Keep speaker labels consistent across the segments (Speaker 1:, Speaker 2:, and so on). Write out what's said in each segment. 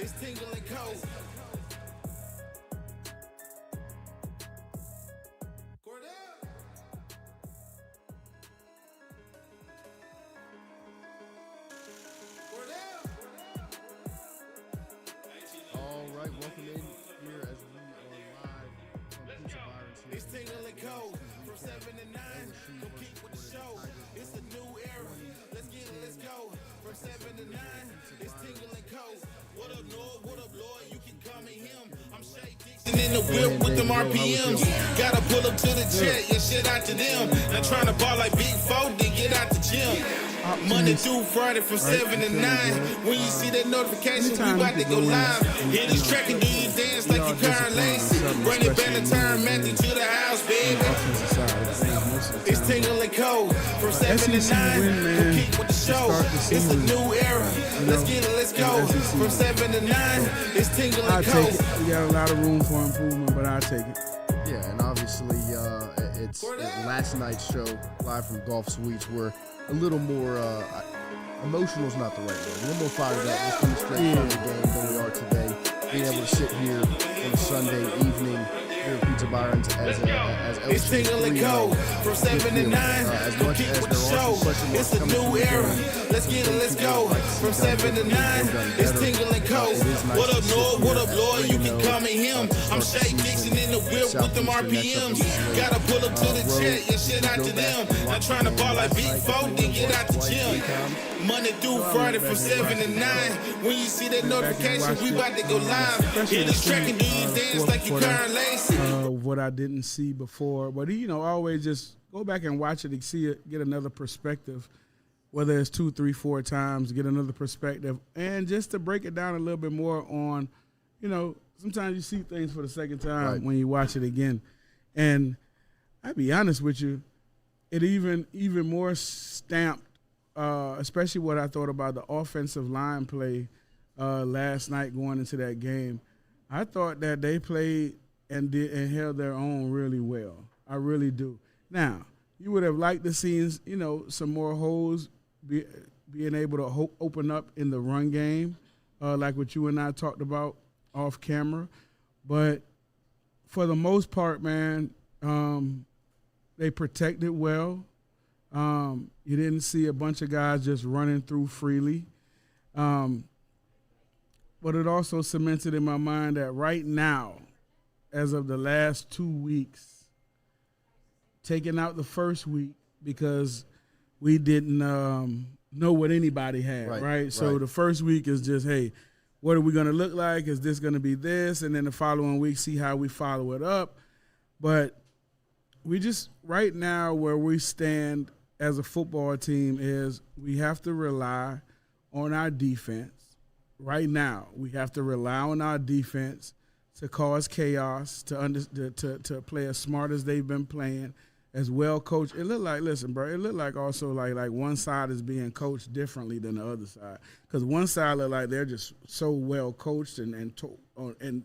Speaker 1: It's Tingle Co.
Speaker 2: All right, welcome in here as we are live from Pizza Byron's here.
Speaker 1: It's Tingle Co. From 7 to 9. Compete with the show. It's a new era. Let's get it, let's go. From 7 to 9. It's Tingle Co. What up, Lloyd? What up, Lloyd? You can call me him. I'm Shay Dixon in the whip with them RPMs. Gotta pull up to the jet, yeah, shit out to them. Not trying to ball like Big Four, then get out the gym. Monday through Friday from 7 to 9. When you see that notification, we about to go live. Hit this track and do you dance like you Karen Lacey. Run it back and turn Matthew to the house, baby. It's Tingle Co. From 7 to 9. Compete with the show. It's a new era. Let's get it, let's go. From 7 to 9. It's Tingle Co.
Speaker 3: I'll take it. We got a lot of room for improvement, but I'll take it.
Speaker 2: Yeah, and obviously it's last night's show, live from Golf Suites, were a little more, emotional is not the right word, a little more fired up. We're coming straight from the game than we are today. Being able to sit here on a Sunday evening here at Pizza Byron's as LSU.
Speaker 1: It's Tingle Co. From 7 to 9.
Speaker 2: As much
Speaker 1: Compete
Speaker 2: as
Speaker 1: with the
Speaker 2: there are
Speaker 1: show.
Speaker 2: some question
Speaker 1: It's
Speaker 2: marks
Speaker 1: a
Speaker 2: coming
Speaker 1: new
Speaker 2: to the
Speaker 1: era.
Speaker 2: game,
Speaker 1: Let's get it, let's go. From 7 to 9. It's Tingle Co. What up, Lloyd? What up, Lloyd? You can call me him. I'm Shay Dixon in the whip with them RPMs. Gotta pull up to the jet, yeah, shit out to them. Not trying to ball like Big Four, then get out the gym. Monday through Friday from 7 to 9. When you see that notification, we about to go live. Hit this track and do you dance like you Karen Lacey.
Speaker 3: What I didn't see before, but always just go back and watch it and see it, get another perspective, whether it's 2, 3, 4 times, get another perspective, and just to break it down a little bit more on, sometimes you see things for the second time when you watch it again, and I'll be honest with you, it even more stamped, especially what I thought about the offensive line play last night going into that game. I thought that they played and held their own really well. I really do. Now, you would have liked to see, some more holes being able to open up in the run game, like what you and I talked about off camera. But for the most part, man, they protected well. You didn't see a bunch of guys just running through freely. But it also cemented in my mind that right now, as of the last 2 weeks, taking out the first week because we didn't know what anybody had, right? So the first week is just, hey, what are we going to look like? Is this going to be this? And then the following week, see how we follow it up. But we just, right now, where we stand as a football team is we have to rely on our defense. Right now, we have to rely on our defense to cause chaos, to play as smart as they've been playing, as well coached. It looked like, listen, bro, it looked like also like one side is being coached differently than the other side. Because one side look like they're just so well coached and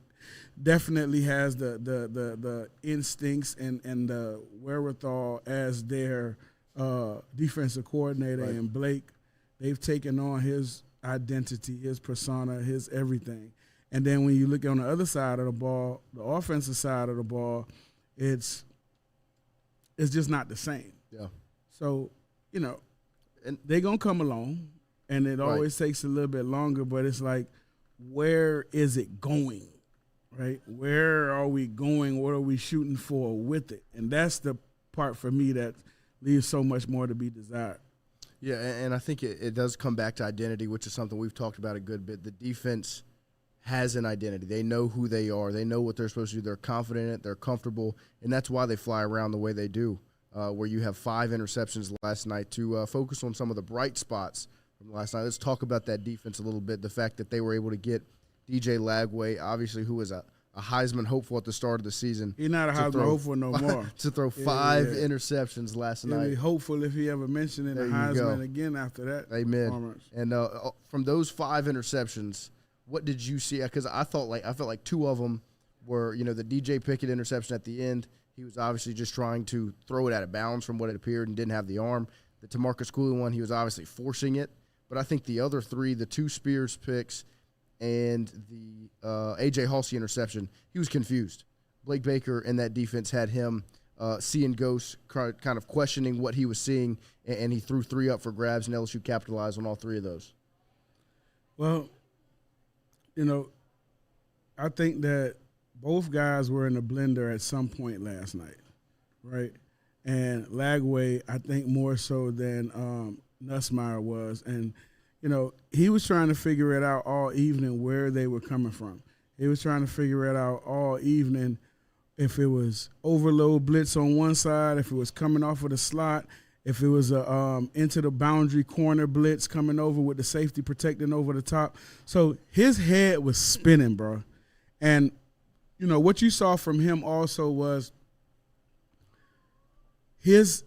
Speaker 3: definitely has the instincts and the wherewithal as their defensive coordinator.
Speaker 2: Right.
Speaker 3: And Blake, they've taken on his identity, his persona, his everything. And then when you look on the other side of the ball, the offensive side of the ball, it's just not the same.
Speaker 2: Yeah.
Speaker 3: So, and they're going to come along, and it always takes a little bit longer, but it's like, where is it going, right? Where are we going? What are we shooting for with it? And that's the part for me that leaves so much more to be desired.
Speaker 2: Yeah, and I think it does come back to identity, which is something we've talked about a good bit. The defense has an identity. They know who they are. They know what they're supposed to do. They're confident in it. They're comfortable, and that's why they fly around the way they do, where you have 5 interceptions last night. To focus on some of the bright spots from last night, let's talk about that defense a little bit. The fact that they were able to get DJ Lagway, obviously, who was a Heisman hopeful at the start of the season.
Speaker 3: He's not a Heisman hopeful no more.
Speaker 2: To throw 5 interceptions last night.
Speaker 3: Be hopeful if he ever mentioned it, the Heisman again after that.
Speaker 2: Amen. And from those 5 interceptions, what did you see? Because I felt like 2 of them were, the DJ Pickett interception at the end. He was obviously just trying to throw it out of bounds from what it appeared and didn't have the arm. The TaMarcus Cooley one, he was obviously forcing it. But I think the other 3, the 2 Spears picks and the A.J. Halsey interception, he was confused. Blake Baker and that defense had him seeing ghosts, kind of questioning what he was seeing, and he threw 3 up for grabs, and LSU capitalized on all 3 of those.
Speaker 3: Well, I think that both guys were in the blender at some point last night, right? And Lagway, I think more so than Nussmeier was. And, he was trying to figure it out all evening where they were coming from. He was trying to figure it out all evening if it was overload blitz on one side, if it was coming off of the slot, if it was a into the boundary corner blitz coming over with the safety protecting over the top. So his head was spinning, bro. And, what you saw from him also was he's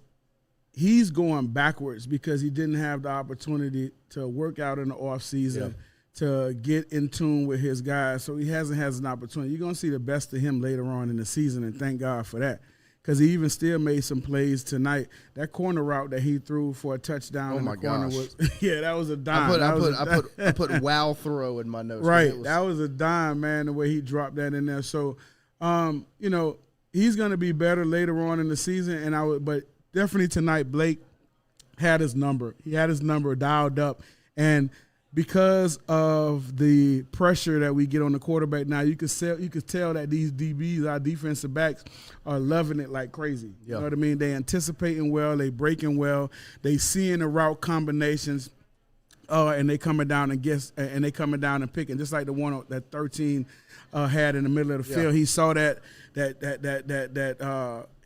Speaker 3: going backwards because he didn't have the opportunity to work out in the offseason, to get in tune with his guys. So he hasn't had an opportunity. You're going to see the best of him later on in the season, and thank God for that. Because he even still made some plays tonight. That corner route that he threw for a touchdown in the corner was that was a dime.
Speaker 2: I put wow throw in my notes.
Speaker 3: Right. That was a dime, man, the way he dropped that in there. So, he's going to be better later on in the season, but definitely tonight Blake had his number. He had his number dialed up, and because of the pressure that we get on the quarterback now, you could tell that these DBs, our defensive backs, are loving it like crazy. You know what I mean? They anticipating well, they breaking well, they seeing the route combinations, and they coming down and picking, just like the one that 13 had in the middle of the field. He saw that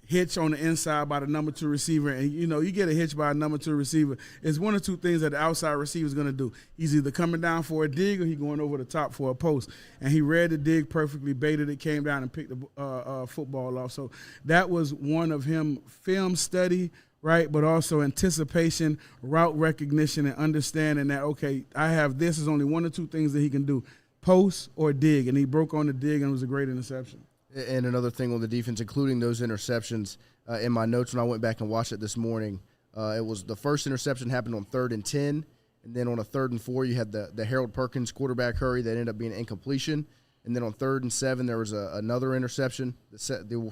Speaker 3: hitch on the inside by the number 2 receiver, and you get a hitch by a number 2 receiver. It's one or two things that the outside receiver is going to do. He's either coming down for a dig or he's going over the top for a post. And he read the dig perfectly, baited it, came down and picked the football off. So that was one of him film study, right? But also anticipation, route recognition, and understanding that, okay, I have this is only one or two things that he can do, post or dig. And he broke on the dig, and it was a great interception.
Speaker 2: And another thing on the defense, including those interceptions, in my notes when I went back and watched it this morning, it was the first interception happened on 3rd and 10, and then on a 3rd and 4, you had the Harold Perkins quarterback hurry that ended up being an incompletion. And then on 3rd and 7, there was another interception, the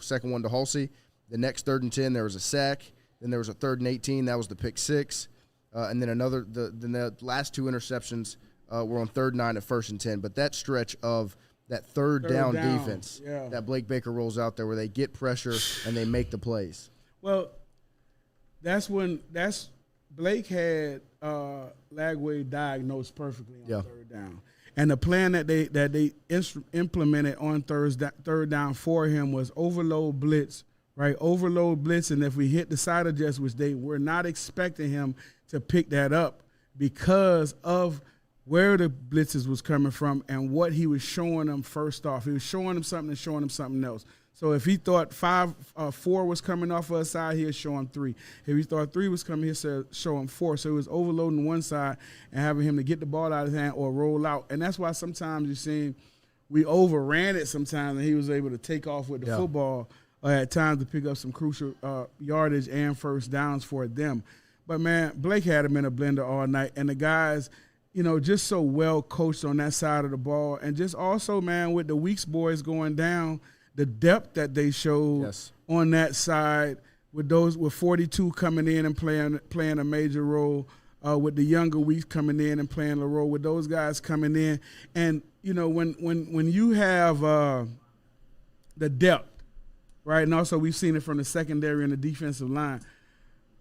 Speaker 2: second one to Halsey. The next 3rd and 10, there was a sack. Then there was a 3rd and 18, that was the pick 6. And then the last 2 interceptions were on 3rd and 9 and 1st and 10. But that stretch of that third down defense that Blake Baker rolls out there where they get pressure and they make the plays.
Speaker 3: Well, Blake had Lagway diagnosed perfectly on 3rd down. And the plan that they implemented on third down for him was overload blitz, right? Overload blitz, and if we hit the side adjust, which they were not expecting him to pick that up because of where the blitzes was coming from and what he was showing them first off. He was showing them something and showing them something else. So if he thought 4 was coming off of a side, he'd show him 3. If he thought 3 was coming, he'd show him 4. So he was overloading one side and having him to get the ball out of his hand or roll out. And that's why sometimes you've seen we overran it sometimes, and he was able to take off with the football at times to pick up some crucial yardage and first downs for them. But, man, Blake had him in a blender all night, and the guys – just so well coached on that side of the ball. And just also, man, with the Weeks boys going down, the depth that they showed on that side with 42 coming in and playing a major role, with the younger Weeks coming in and playing a role, with those guys coming in. And, when you have the depth, right, and also we've seen it from the secondary and the defensive line,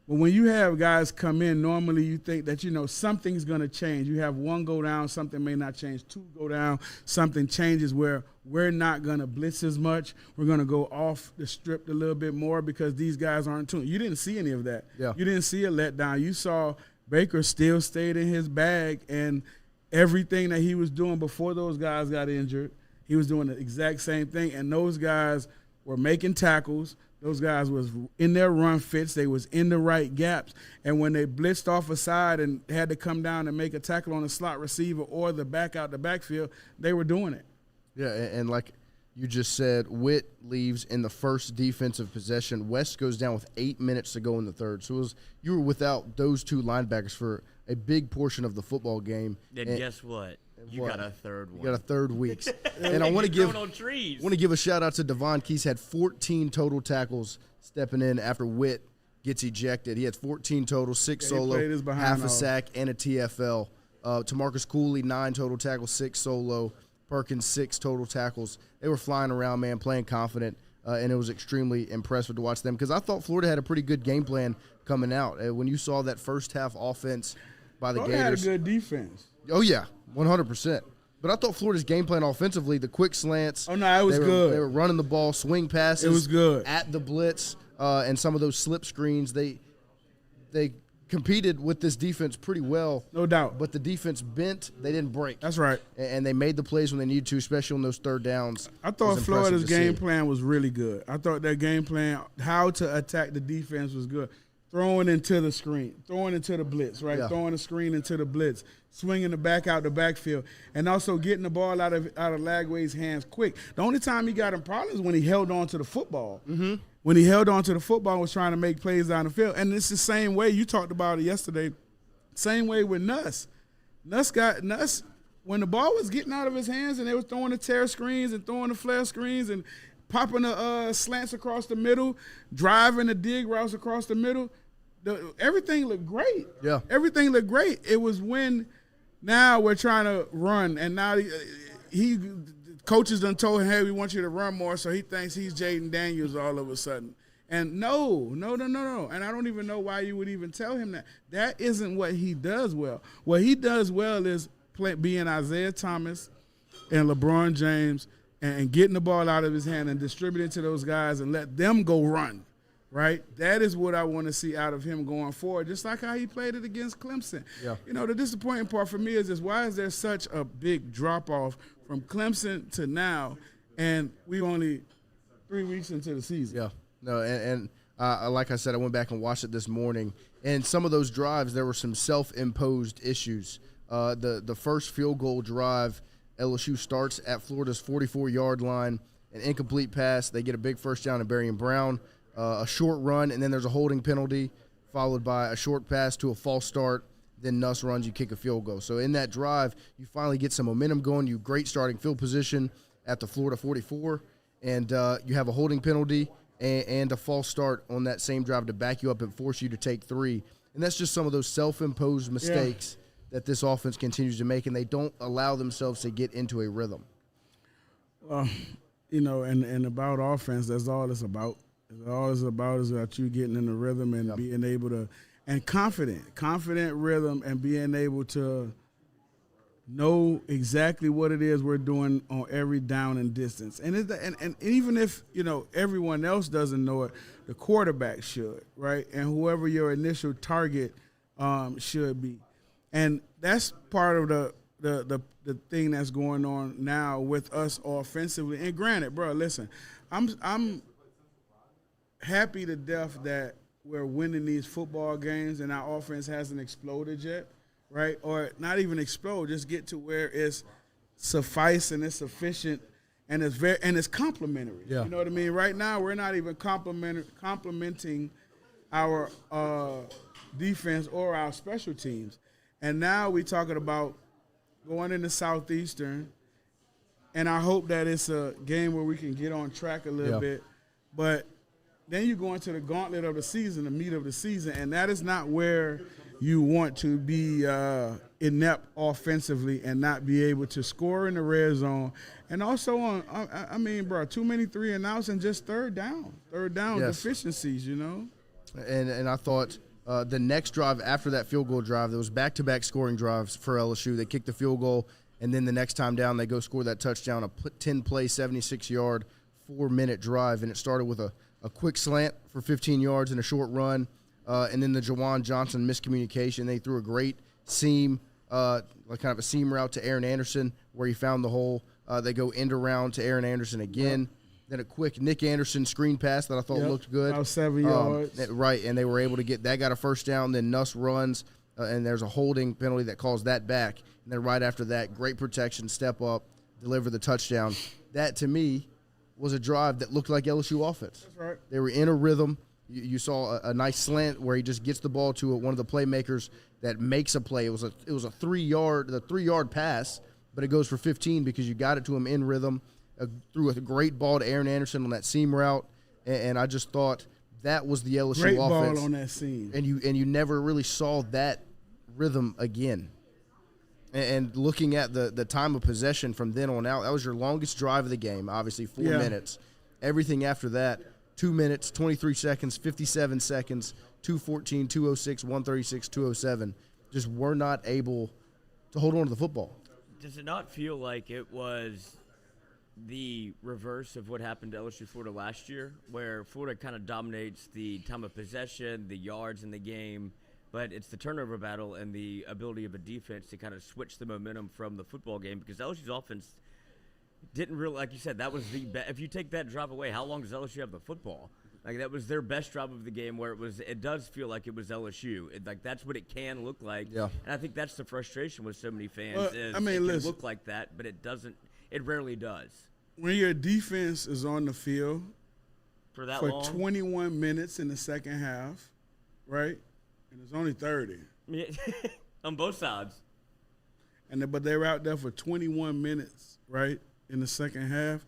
Speaker 3: but when you have guys come in, normally you think that, something's going to change. You have 1 go down, something may not change. 2 go down, something changes where we're not going to blitz as much. We're going to go off the strip a little bit more because these guys aren't tuned. You didn't see any of that. Yeah. You didn't see a letdown. You saw Baker still stayed in his bag, and everything that he was doing before those guys got injured, he was doing the exact same thing, and those guys were making tackles. Those guys was in their run fits. They was in the right gaps. And when they blitzed off a side and had to come down and make a tackle on a slot receiver or the back out the backfield, they were doing it.
Speaker 2: Yeah, and like you just said, Witt leaves in the first defensive possession. West goes down with 8 minutes to go in the third. So you were without those 2 linebackers for a big portion of the football game.
Speaker 4: And guess what? You got a third one.
Speaker 2: You got a third week. And I want to give a shout out to Devon Keys. Had 14 total tackles stepping in after Witt gets ejected. He had 14 total, 6 solo, half a sack, and a TFL. TaMarcus Cooley, 9 total tackles, 6 solo. Perkins, 6 total tackles. They were flying around, man, playing confident, and it was extremely impressive to watch them because I thought Florida had a pretty good game plan coming out. When you saw that first half offense by the Gators.
Speaker 3: Had a good defense.
Speaker 2: Oh, yeah, 100%. But I thought Florida's game plan offensively, the quick slants.
Speaker 3: Oh, no, it was good.
Speaker 2: They were running the ball, swing passes.
Speaker 3: It was good.
Speaker 2: At the blitz and some of those slip screens. They competed with this defense pretty well.
Speaker 3: No doubt.
Speaker 2: But the defense bent. They didn't break.
Speaker 3: That's right.
Speaker 2: And they made the plays when they needed to, especially on those third downs.
Speaker 3: I thought Florida's game plan was really good. I thought their game plan, how to attack the defense, was good. Throwing into the screen, throwing into the blitz, right? Yeah. Throwing the screen into the blitz, swinging the back out the backfield, and also getting the ball out of Lagway's hands quick. The only time he got in problems was when he held on to the football.
Speaker 2: Mm-hmm.
Speaker 3: When he held on to the football and was trying to make plays down the field. And it's the same way. You talked about it yesterday. Same way with Nuss. Nuss, when the ball was getting out of his hands and they were throwing the tear screens and throwing the flare screens and popping the slants across the middle, driving the dig routes across the middle, everything looked great.
Speaker 2: Yeah.
Speaker 3: Everything looked great. It was when now we're trying to run, and now he coaches done told him, hey, we want you to run more, so he thinks he's Jaden Daniels all of a sudden. And no. And I don't even know why you would even tell him that. That isn't what he does well. What he does well is being Isaiah Thomas and LeBron James and getting the ball out of his hand and distributing to those guys and let them go run, right? That is what I want to see out of him going forward, just like how he played it against Clemson.
Speaker 2: Yeah.
Speaker 3: You know, the disappointing part for me is just why is there such a big drop-off from Clemson to now, and we're only 3 weeks into the season.
Speaker 2: Yeah. No, and like I said, I went back and watched it this morning, and some of those drives, there were some self-imposed issues. The first field goal drive, LSU starts at Florida's 44-yard line, an incomplete pass. They get a big first down to Berrien Brown, a short run, and then there's a holding penalty, followed by a short pass to a false start. Then Nuss runs, you kick a field goal. So in that drive, you finally get some momentum going. You great starting field position at the Florida 44, and you have a holding penalty and a false start on that same drive to back you up and force you to take 3. And that's just some of those self-imposed mistakes that this offense continues to make, and they don't allow themselves to get into a rhythm.
Speaker 3: You know, and about offense, that's all it's about. All it's about is about you getting in the rhythm and being able to – and confident rhythm and being able to know exactly what it is we're doing on every down and distance. And even if, you know, everyone else doesn't know it, the quarterback should, right? And whoever your initial target should be. And that's part of the thing that's going on now with us offensively. And granted, bro, listen, I'm happy to death that we're winning these football games and our offense hasn't exploded yet, right? Or not even explode, just get to where it's suffice and it's sufficient and it's complementary.
Speaker 2: Yeah.
Speaker 3: You know what I mean? Right now, we're not even complementing our defense or our special teams. And now we're talking about going into Southeastern, and I hope that it's a game where we can get on track a little bit. But then you go into the gauntlet of the season, the meat of the season, and that is not where you want to be inept offensively and not be able to score in the red zone. And also I mean, bro, too many 3-and-outs and just third down deficiencies, you know.
Speaker 2: And I thought the next drive after that field goal drive, there was back-to-back scoring drives for LSU. They kicked the field goal, and then the next time down they go score that touchdown, a 10-play, 76-yard, 4-minute drive, and it started with a quick slant for 15 yards and a short run, and then the Jawan Johnson miscommunication. They threw a great seam, like kind of a seam route to Aaron Anderson where he found the hole. They go end around to Aaron Anderson again. Then a quick Nick Anderson screen pass that I thought looked good.
Speaker 3: About 7 yards.
Speaker 2: Right, and they were able to get that. Got a first down. Then Nuss runs, and there's a holding penalty that calls that back. And then right after that, great protection, step up, deliver the touchdown. That, to me, was a drive that looked like LSU offense.
Speaker 3: That's right.
Speaker 2: They were in a rhythm. You saw a nice slant where he just gets the ball to one of the playmakers that makes a play. It was a 3-yard pass but it goes for 15 because you got it to him in rhythm, threw a great ball to Aaron Anderson on that seam route, and I just thought that was the LSU
Speaker 3: Great
Speaker 2: offense.
Speaker 3: ball on that seam.
Speaker 2: And you never really saw that rhythm again. And looking at the time of possession from then on out, that was your longest drive of the game, obviously 4 minutes. Everything after that, 2 minutes, 23 seconds, 57 seconds, 2:14, 2:06, 1:36, 2:07, just were not able to hold on to the football.
Speaker 4: Does it not feel like it was the reverse of what happened to LSU Florida last year, where Florida kind of dominates the time of possession, the yards in the game, but it's the turnover battle and the ability of a defense to kind of switch the momentum from the football game, because LSU's offense didn't really, like you said, that was the best. If you take that drive away, how long does LSU have the football? Like, that was their best drive of the game, where it does feel like it was LSU. Like, that's what it can look like.
Speaker 2: Yeah.
Speaker 4: And I think that's the frustration with so many fans.
Speaker 3: Well,
Speaker 4: is
Speaker 3: I mean,
Speaker 4: it can
Speaker 3: listen,
Speaker 4: look like that, but it doesn't. It rarely does.
Speaker 3: When your defense is on the field
Speaker 4: For that
Speaker 3: for
Speaker 4: long.
Speaker 3: 21 minutes in the second half, right? And it's only 30.
Speaker 4: Yeah. On both sides.
Speaker 3: But they were out there for 21 minutes, right, in the second half.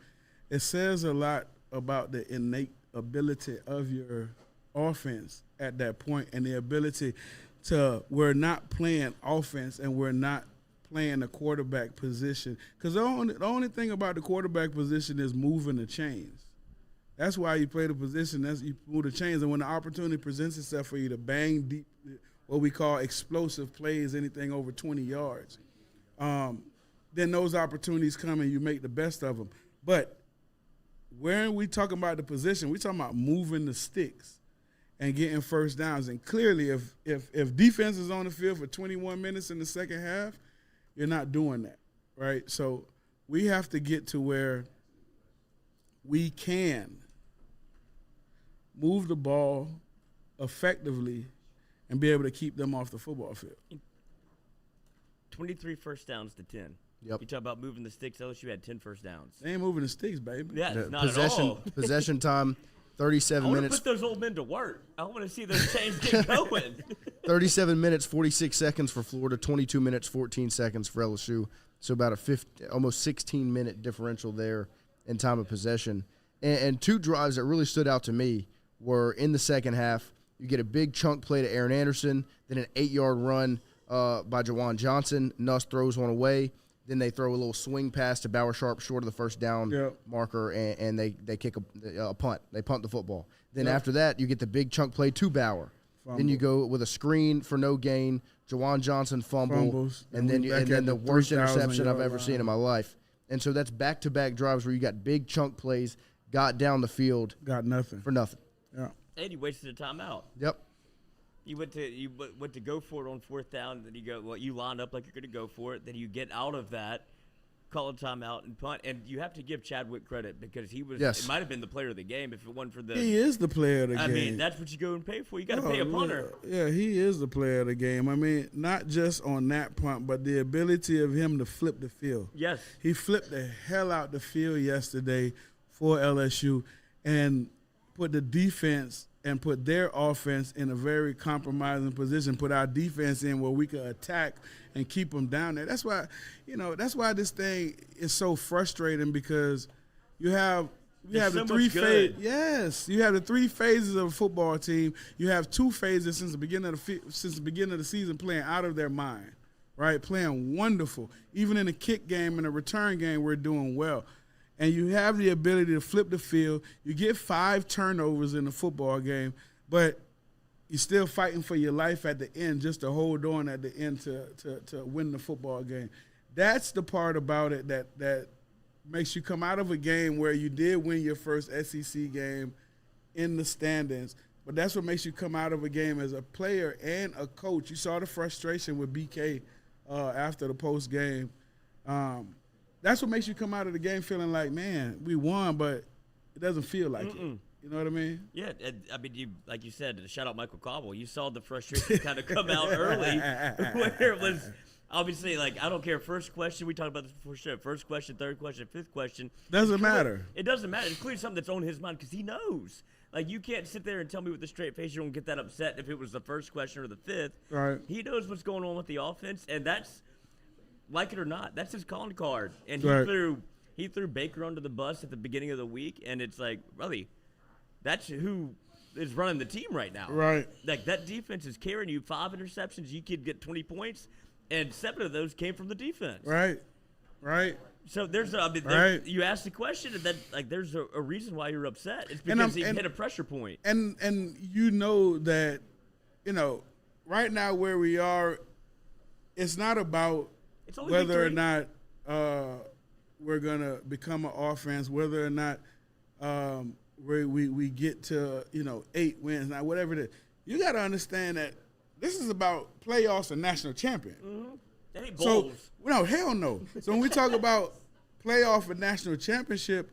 Speaker 3: It says a lot about the innate ability of your offense at that point, and the ability to, we're not playing offense and we're not playing the quarterback position. Because the only thing about the quarterback position is moving the chains. That's why you play the position. That's you move the chains, and when the opportunity presents itself for you to bang deep, what we call explosive plays, anything over 20 yards, then those opportunities come and you make the best of them. But when we talking about the position, we talking about moving the sticks and getting first downs. And clearly, if defense is on the field for 21 minutes in the second half, you're not doing that, right? So we have to get to where we can move the ball effectively and be able to keep them off the football field.
Speaker 4: 23 first downs to 10.
Speaker 2: Yep.
Speaker 4: You talk about moving the sticks. LSU had 10 first downs.
Speaker 3: They ain't moving the sticks, baby.
Speaker 4: Yeah,
Speaker 2: The
Speaker 4: not at all.
Speaker 2: Possession time, 37
Speaker 4: I want to
Speaker 2: minutes.
Speaker 4: put those old men to work. I want to see those chains get going.
Speaker 2: 37 minutes, 46 seconds for Florida, 22 minutes, 14 seconds for LSU. So about a almost 16-minute differential there in time of possession. And two drives that really stood out to me were in the second half. You get a big chunk play to Aaron Anderson, then an 8-yard run by Juwan Johnson. Nuss throws one away. Then they throw a little swing pass to Bauer Sharp short of the first down marker, and they kick a punt. They punt the football. Then after that, you get the big chunk play to Bauer. Fumble. Then you go with a screen for no gain, Juwan Johnson
Speaker 3: Fumbles.
Speaker 2: and then the worst interception I've ever seen in my life. And so that's back-to-back drives where you got big chunk plays, got down the field.
Speaker 3: Got nothing.
Speaker 2: For nothing.
Speaker 3: Yeah.
Speaker 4: And you wasted a timeout.
Speaker 2: Yep.
Speaker 4: You went to go for it on fourth down. Then you lined up like you're going to go for it. Then you get out of that, call a timeout, and punt. And you have to give Chadwick credit because he was.
Speaker 2: Yes.
Speaker 4: It might have been the player of the game if it wasn't for the.
Speaker 3: He is the player of the game.
Speaker 4: I mean, that's what you go and pay for. You got to pay a punter.
Speaker 3: Yeah, he is the player of the game. I mean, not just on that punt, but the ability of him to flip the field.
Speaker 4: Yes.
Speaker 3: He flipped the hell out the field yesterday for LSU and put the defense and put their offense in a very compromising position, put our defense in where we could attack and keep them down there. That's why, that's why this thing is so frustrating, because you have the three phases. Yes, you have the three phases of a football team. You have two phases since the beginning of the season playing out of their mind, right? Playing wonderful. Even in the kick game and the return game, we're doing well. And you have the ability to flip the field. You get 5 turnovers in the football game, but you're still fighting for your life at the end just to hold on at the end to win the football game. That's the part about it that makes you come out of a game where you did win your first SEC game in the standings, but that's what makes you come out of a game as a player and a coach. You saw the frustration with BK after the post game. That's what makes you come out of the game feeling like, man, we won, but it doesn't feel like it. You know what I mean?
Speaker 4: Yeah, I mean, like you said, shout out Michael Cobble. You saw the frustration kind of come out early, where it was obviously like, I don't care. First question, we talked about this before. Sure. First question, third question, fifth question.
Speaker 3: Doesn't matter.
Speaker 4: It doesn't matter. It's clearly something that's on his mind because he knows. Like, you can't sit there and tell me with a straight face you don't get that upset if it was the first question or the fifth.
Speaker 3: Right.
Speaker 4: He knows what's going on with the offense, and that's like it or not, that's his calling card. And he threw Baker under the bus at the beginning of the week, and it's like, really, that's who is running the team right now.
Speaker 3: Right.
Speaker 4: Like, that defense is carrying you 5 interceptions. You could get 20 points, and 7 of those came from the defense.
Speaker 3: Right.
Speaker 4: So there's you asked the question, and then there's a reason why you're upset. It's because he hit a pressure point.
Speaker 3: And you know that, right now where we are, it's not about whether or not we're gonna become an offense, whether or not we get to 8 wins now, whatever it is. You got to understand that this is about playoffs and national champion.
Speaker 4: Mm-hmm. That ain't bowls.
Speaker 3: So no, hell no. So when we talk about playoff and national championship,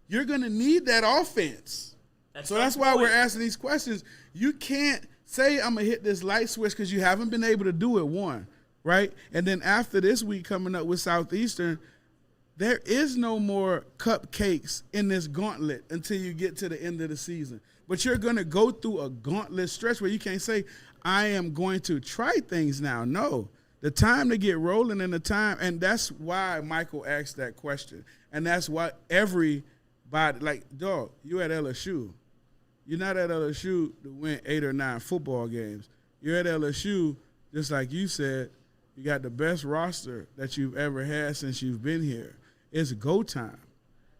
Speaker 3: you're gonna need that offense. That's why we're asking these questions. You can't say I'm gonna hit this light switch because you haven't been able to do it, one, right? And then after this week coming up with Southeastern, there is no more cupcakes in this gauntlet until you get to the end of the season. But you're going to go through a gauntlet stretch where you can't say, I am going to try things now. No. The time to get rolling and and that's why Michael asked that question. And that's why everybody, dog, you at LSU. You're not at LSU to win 8 or 9 football games. You're at LSU, just like you said, you got the best roster that you've ever had since you've been here. It's go time.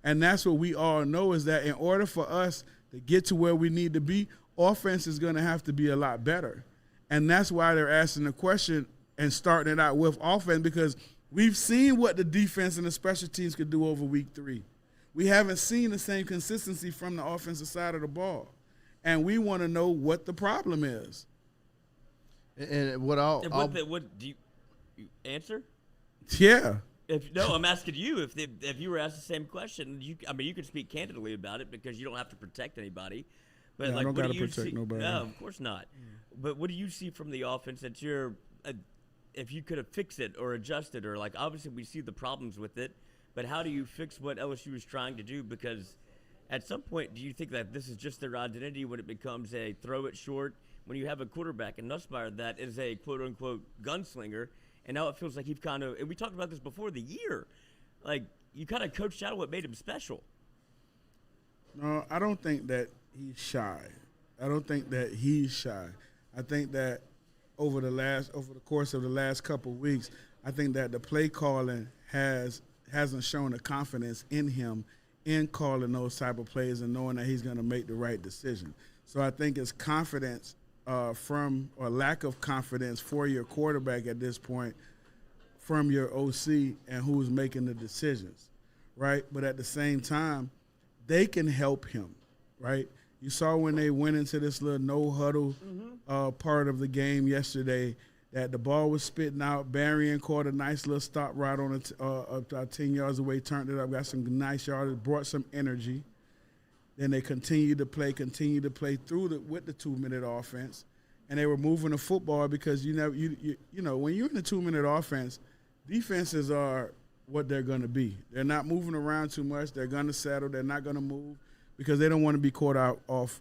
Speaker 3: And that's what we all know, is that in order for us to get to where we need to be, offense is going to have to be a lot better. And that's why they're asking the question and starting it out with offense, because we've seen what the defense and the special teams could do over week 3. We haven't seen the same consistency from the offensive side of the ball. And we want to know what the problem is.
Speaker 2: And what
Speaker 4: do you answer?
Speaker 3: Yeah.
Speaker 4: I'm asking you if you were asked the same question. You could speak candidly about it because you don't have to protect anybody. But
Speaker 3: I don't got to protect nobody.
Speaker 4: No, of course not. But what do you see from the offense that if you could have fixed it or adjusted, or obviously we see the problems with it, but how do you fix what LSU is trying to do? Because at some point, do you think that this is just their identity when it becomes a throw it short? When you have a quarterback in Nussmeier that is a quote unquote gunslinger, and now it feels like he's kind of, and we talked about this before the year, you kind of coached out what made him special.
Speaker 3: No, I don't think that he's shy. I think that over the course of the last couple of weeks, I think that the play calling hasn't shown the confidence in him in calling those type of plays and knowing that he's going to make the right decision. So I think it's confidence or lack of confidence for your quarterback at this point from your OC and who's making the decisions, right? But at the same time, they can help him, right? You saw when they went into this little no-huddle part of the game yesterday that the ball was spitting out. Berrien caught a nice little stop right on it, about 10 yards away, turned it up, got some nice yards, brought some energy. Then they continued to play through with the 2-minute offense, and they were moving the football because you know when you're in a 2-minute offense, defenses are what they're going to be. They're not moving around too much. They're going to settle. They're not going to move because they don't want to be caught out off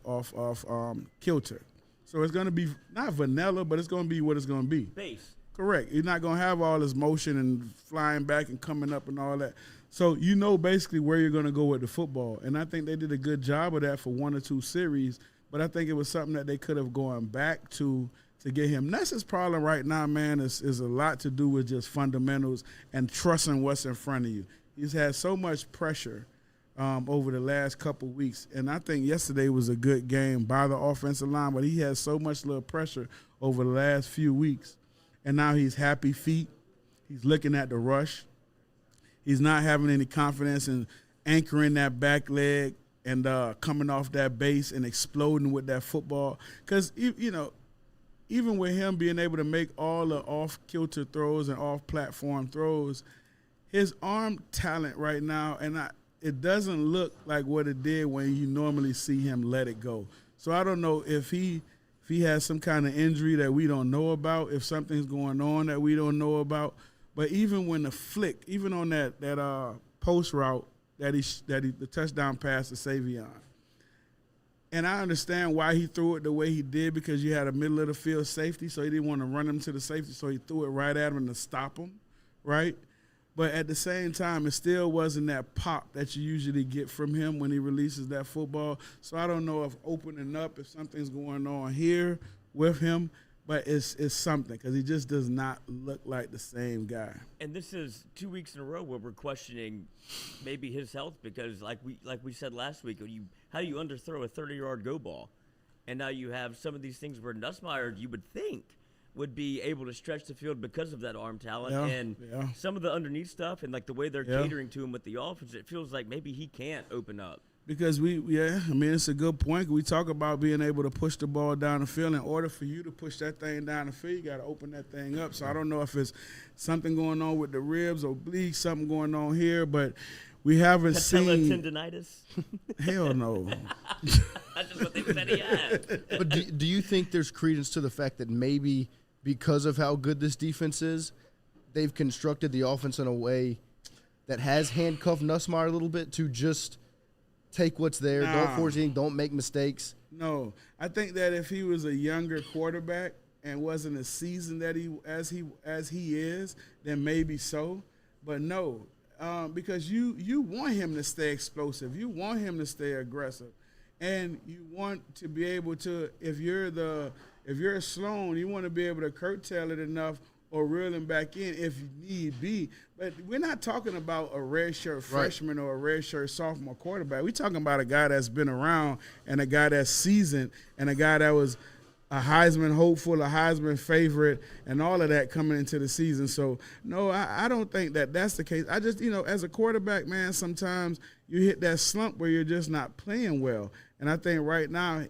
Speaker 3: kilter. So it's going to be not vanilla, but it's going to be what it's going to be.
Speaker 4: Base.
Speaker 3: Correct. You're not going to have all this motion and flying back and coming up and all that. So you know basically where you're going to go with the football. And I think they did a good job of that for 1 or 2 series, but I think it was something that they could have gone back to get him. Ness's problem right now, man, is a lot to do with just fundamentals and trusting what's in front of you. He's had so much pressure over the last couple weeks, and I think yesterday was a good game by the offensive line, but he has so much little pressure over the last few weeks, and now he's happy feet. He's looking at the rush. He's not having any confidence in anchoring that back leg and coming off that base and exploding with that football. Because, even with him being able to make all the off-kilter throws and off-platform throws, his arm talent right now, it doesn't look like what it did when you normally see him let it go. So I don't know if he has some kind of injury that we don't know about, if something's going on that we don't know about. But even when the flick, even on that post route the touchdown pass to Savion, and I understand why he threw it the way he did, because you had a middle of the field safety, so he didn't want to run him to the safety, so he threw it right at him to stop him, right? But at the same time, it still wasn't that pop that you usually get from him when he releases that football. So I don't know if opening up, if something's going on here with him, but it's something because he just does not look like the same guy.
Speaker 4: And this is 2 weeks in a row where we're questioning maybe his health because, like we said last week, how do you underthrow a 30-yard go ball? And now you have some of these things where Nussmeier, you would think, would be able to stretch the field because of that arm talent and some of the underneath stuff and like the way they're catering to him with the offense, it feels like maybe he can't open up.
Speaker 3: Because it's a good point. We talk about being able to push the ball down the field. In order for you to push that thing down the field, you got to open that thing up. So I don't know if it's something going on with the ribs, oblique, something going on here, but we haven't seen
Speaker 4: tendinitis.
Speaker 3: Hell no.
Speaker 4: That's just what they said he had.
Speaker 2: But do you think there's credence to the fact that maybe because of how good this defense is, they've constructed the offense in a way that has handcuffed Nussmeier a little bit to just take what's there, don't force anything, don't make mistakes?
Speaker 3: No. I think that if he was a younger quarterback and wasn't as seasoned as he is, then maybe so. But no. Because you want him to stay explosive. You want him to stay aggressive. And you want to be able to, if you're Sloan, you want to be able to curtail it enough or reel him back in if need be. But we're not talking about a redshirt freshman or a redshirt sophomore quarterback. We're talking about a guy that's been around and a guy that's seasoned and a guy that was a Heisman hopeful, a Heisman favorite, and all of that coming into the season. So, no, I don't think that that's the case. I just, as a quarterback, man, sometimes you hit that slump where you're just not playing well. And I think right now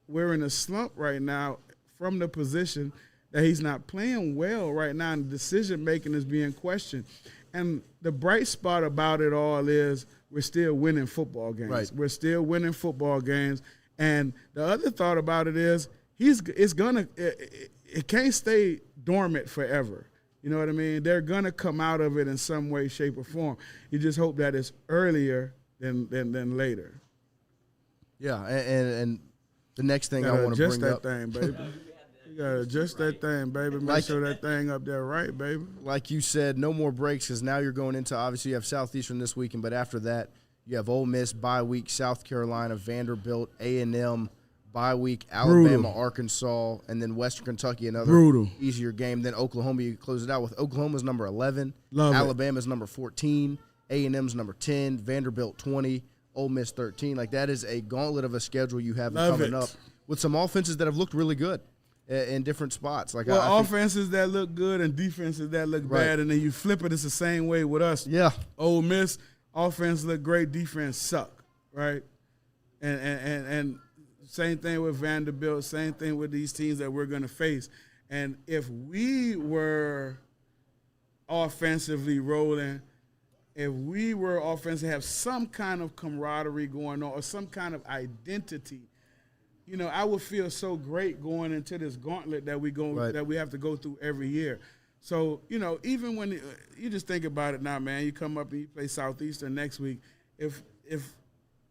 Speaker 3: we're in a slump right now from the position that he's not playing well right now, and the decision-making is being questioned. And the bright spot about it all is we're still winning football games.
Speaker 2: Right.
Speaker 3: We're still winning football games. And the other thought about it is it can't stay dormant forever. You know what I mean? They're going to come out of it in some way, shape, or form. You just hope that it's earlier than later.
Speaker 2: Yeah, and the next thing I want to bring up.
Speaker 3: Adjust that thing, baby. You got to adjust that thing, baby. Make sure that thing up there right, baby.
Speaker 2: Like you said, no more breaks because now you're going into, obviously, you have Southeastern this weekend, but after that, you have Ole Miss, bye week, South Carolina, Vanderbilt, A&M, bye week, Alabama, Arkansas, and then Western Kentucky, another easier game. Then Oklahoma, you close it out with Oklahoma's number 11, Alabama's number 14, A&M's number 10, Vanderbilt 20, Ole Miss 13. Like, that is a gauntlet of a schedule you have coming up with some offenses that have looked really good in different spots. Like,
Speaker 3: I offenses that look good and defenses that look bad, and then you flip it, it's the same way with us.
Speaker 2: Yeah.
Speaker 3: Ole Miss, offense look great, defense suck, right? And same thing with Vanderbilt, same thing with these teams that we're going to face. And if we were offensively rolling, if we were offensive, have some kind of camaraderie going on or some kind of identity, I would feel so great going into this gauntlet that that we have to go through every year. So, even when you just think about it now, man, you come up and you play Southeastern next week. If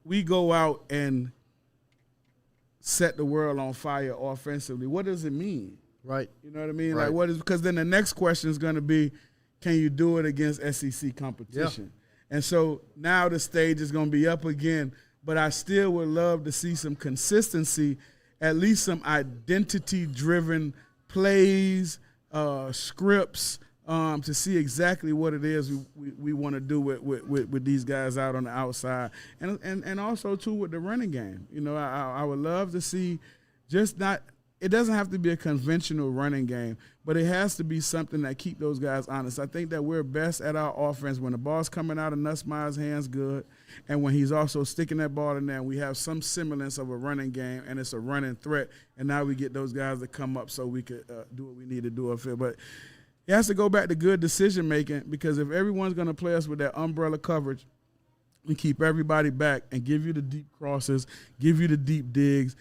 Speaker 3: we go out and set the world on fire offensively, what does it mean?
Speaker 2: Right.
Speaker 3: You know what I mean?
Speaker 2: Right.
Speaker 3: Like, because then the next question is going to be, can you do it against SEC competition? Yeah. And so now the stage is going to be up again, but I still would love to see some consistency, at least some identity-driven plays, scripts, to see exactly what it is we want to do with these guys out on the outside. And also, too, with the running game. I would love to see it doesn't have to be a conventional running game, but it has to be something that keep those guys honest. I think that we're best at our offense when the ball's coming out of Nussmeier's hands good, and when he's also sticking that ball in there, and we have some semblance of a running game, and it's a running threat, and now we get those guys to come up so we could do what we need to do up here. But it has to go back to good decision-making, because if everyone's going to play us with that umbrella coverage and keep everybody back and give you the deep crosses, give you the deep digs,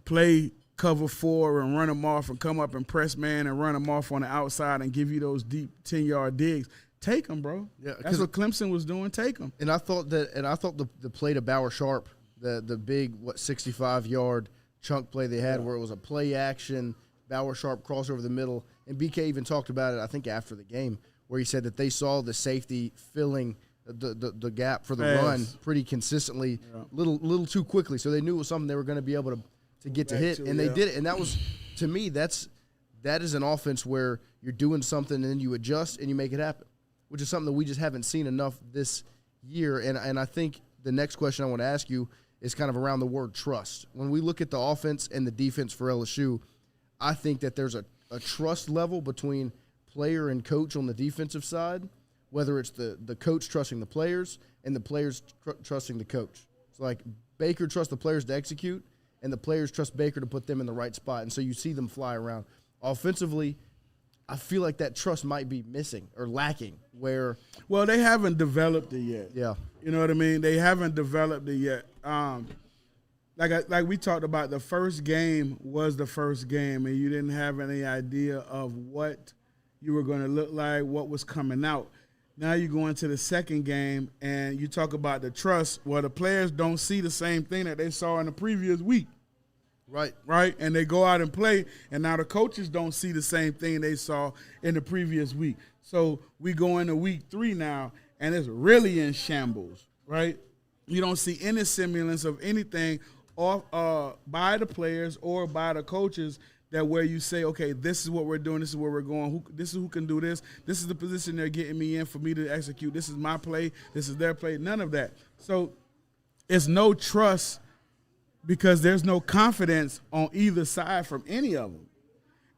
Speaker 3: play cover 4 and run them off and come up and press man and run them off on the outside and give you those deep 10-yard digs, take them, bro. Yeah, that's what Clemson was doing. Take them.
Speaker 2: And I thought the play to Bauer Sharp, the big 65-yard chunk play they had where it was a play action, Bauer Sharp cross over the middle, and BK even talked about it, I think, after the game, where he said that they saw the safety filling the gap for the
Speaker 3: Yes.
Speaker 2: run pretty consistently, little too quickly. So they knew it was something they were going to be able to get to hit, and they did it. And that was, to me, that is an offense where you're doing something and then you adjust and you make it happen, which is something that we just haven't seen enough this year. And I think the next question I want to ask you is kind of around the word trust. When we look at the offense and the defense for LSU, I think that there's a trust level between player and coach on the defensive side, whether it's the coach trusting the players and the players trusting the coach. It's like Baker trusts the players to execute, and the players trust Baker to put them in the right spot. And so you see them fly around. Offensively, I feel like that trust might be missing or lacking where –
Speaker 3: Well, they haven't developed it yet.
Speaker 2: Yeah.
Speaker 3: You know what I mean? They haven't developed it yet. Like we talked about, the first game was the first game, and you didn't have any idea of what you were going to look like, what was coming out. Now you go into the second game, and you talk about the trust. Well, the players don't see the same thing that they saw in the previous week. Right? And they go out and play, and now the coaches don't see the same thing they saw in the previous week. So we go into week 3 now, and it's really in shambles, right? You don't see any semblance of anything off by the players or by the coaches that where you say, okay, this is what we're doing, this is where we're going, this is who can do this is the position they're getting me in for me to execute, this is my play, this is their play, none of that. So it's no trust because there's no confidence on either side from any of them.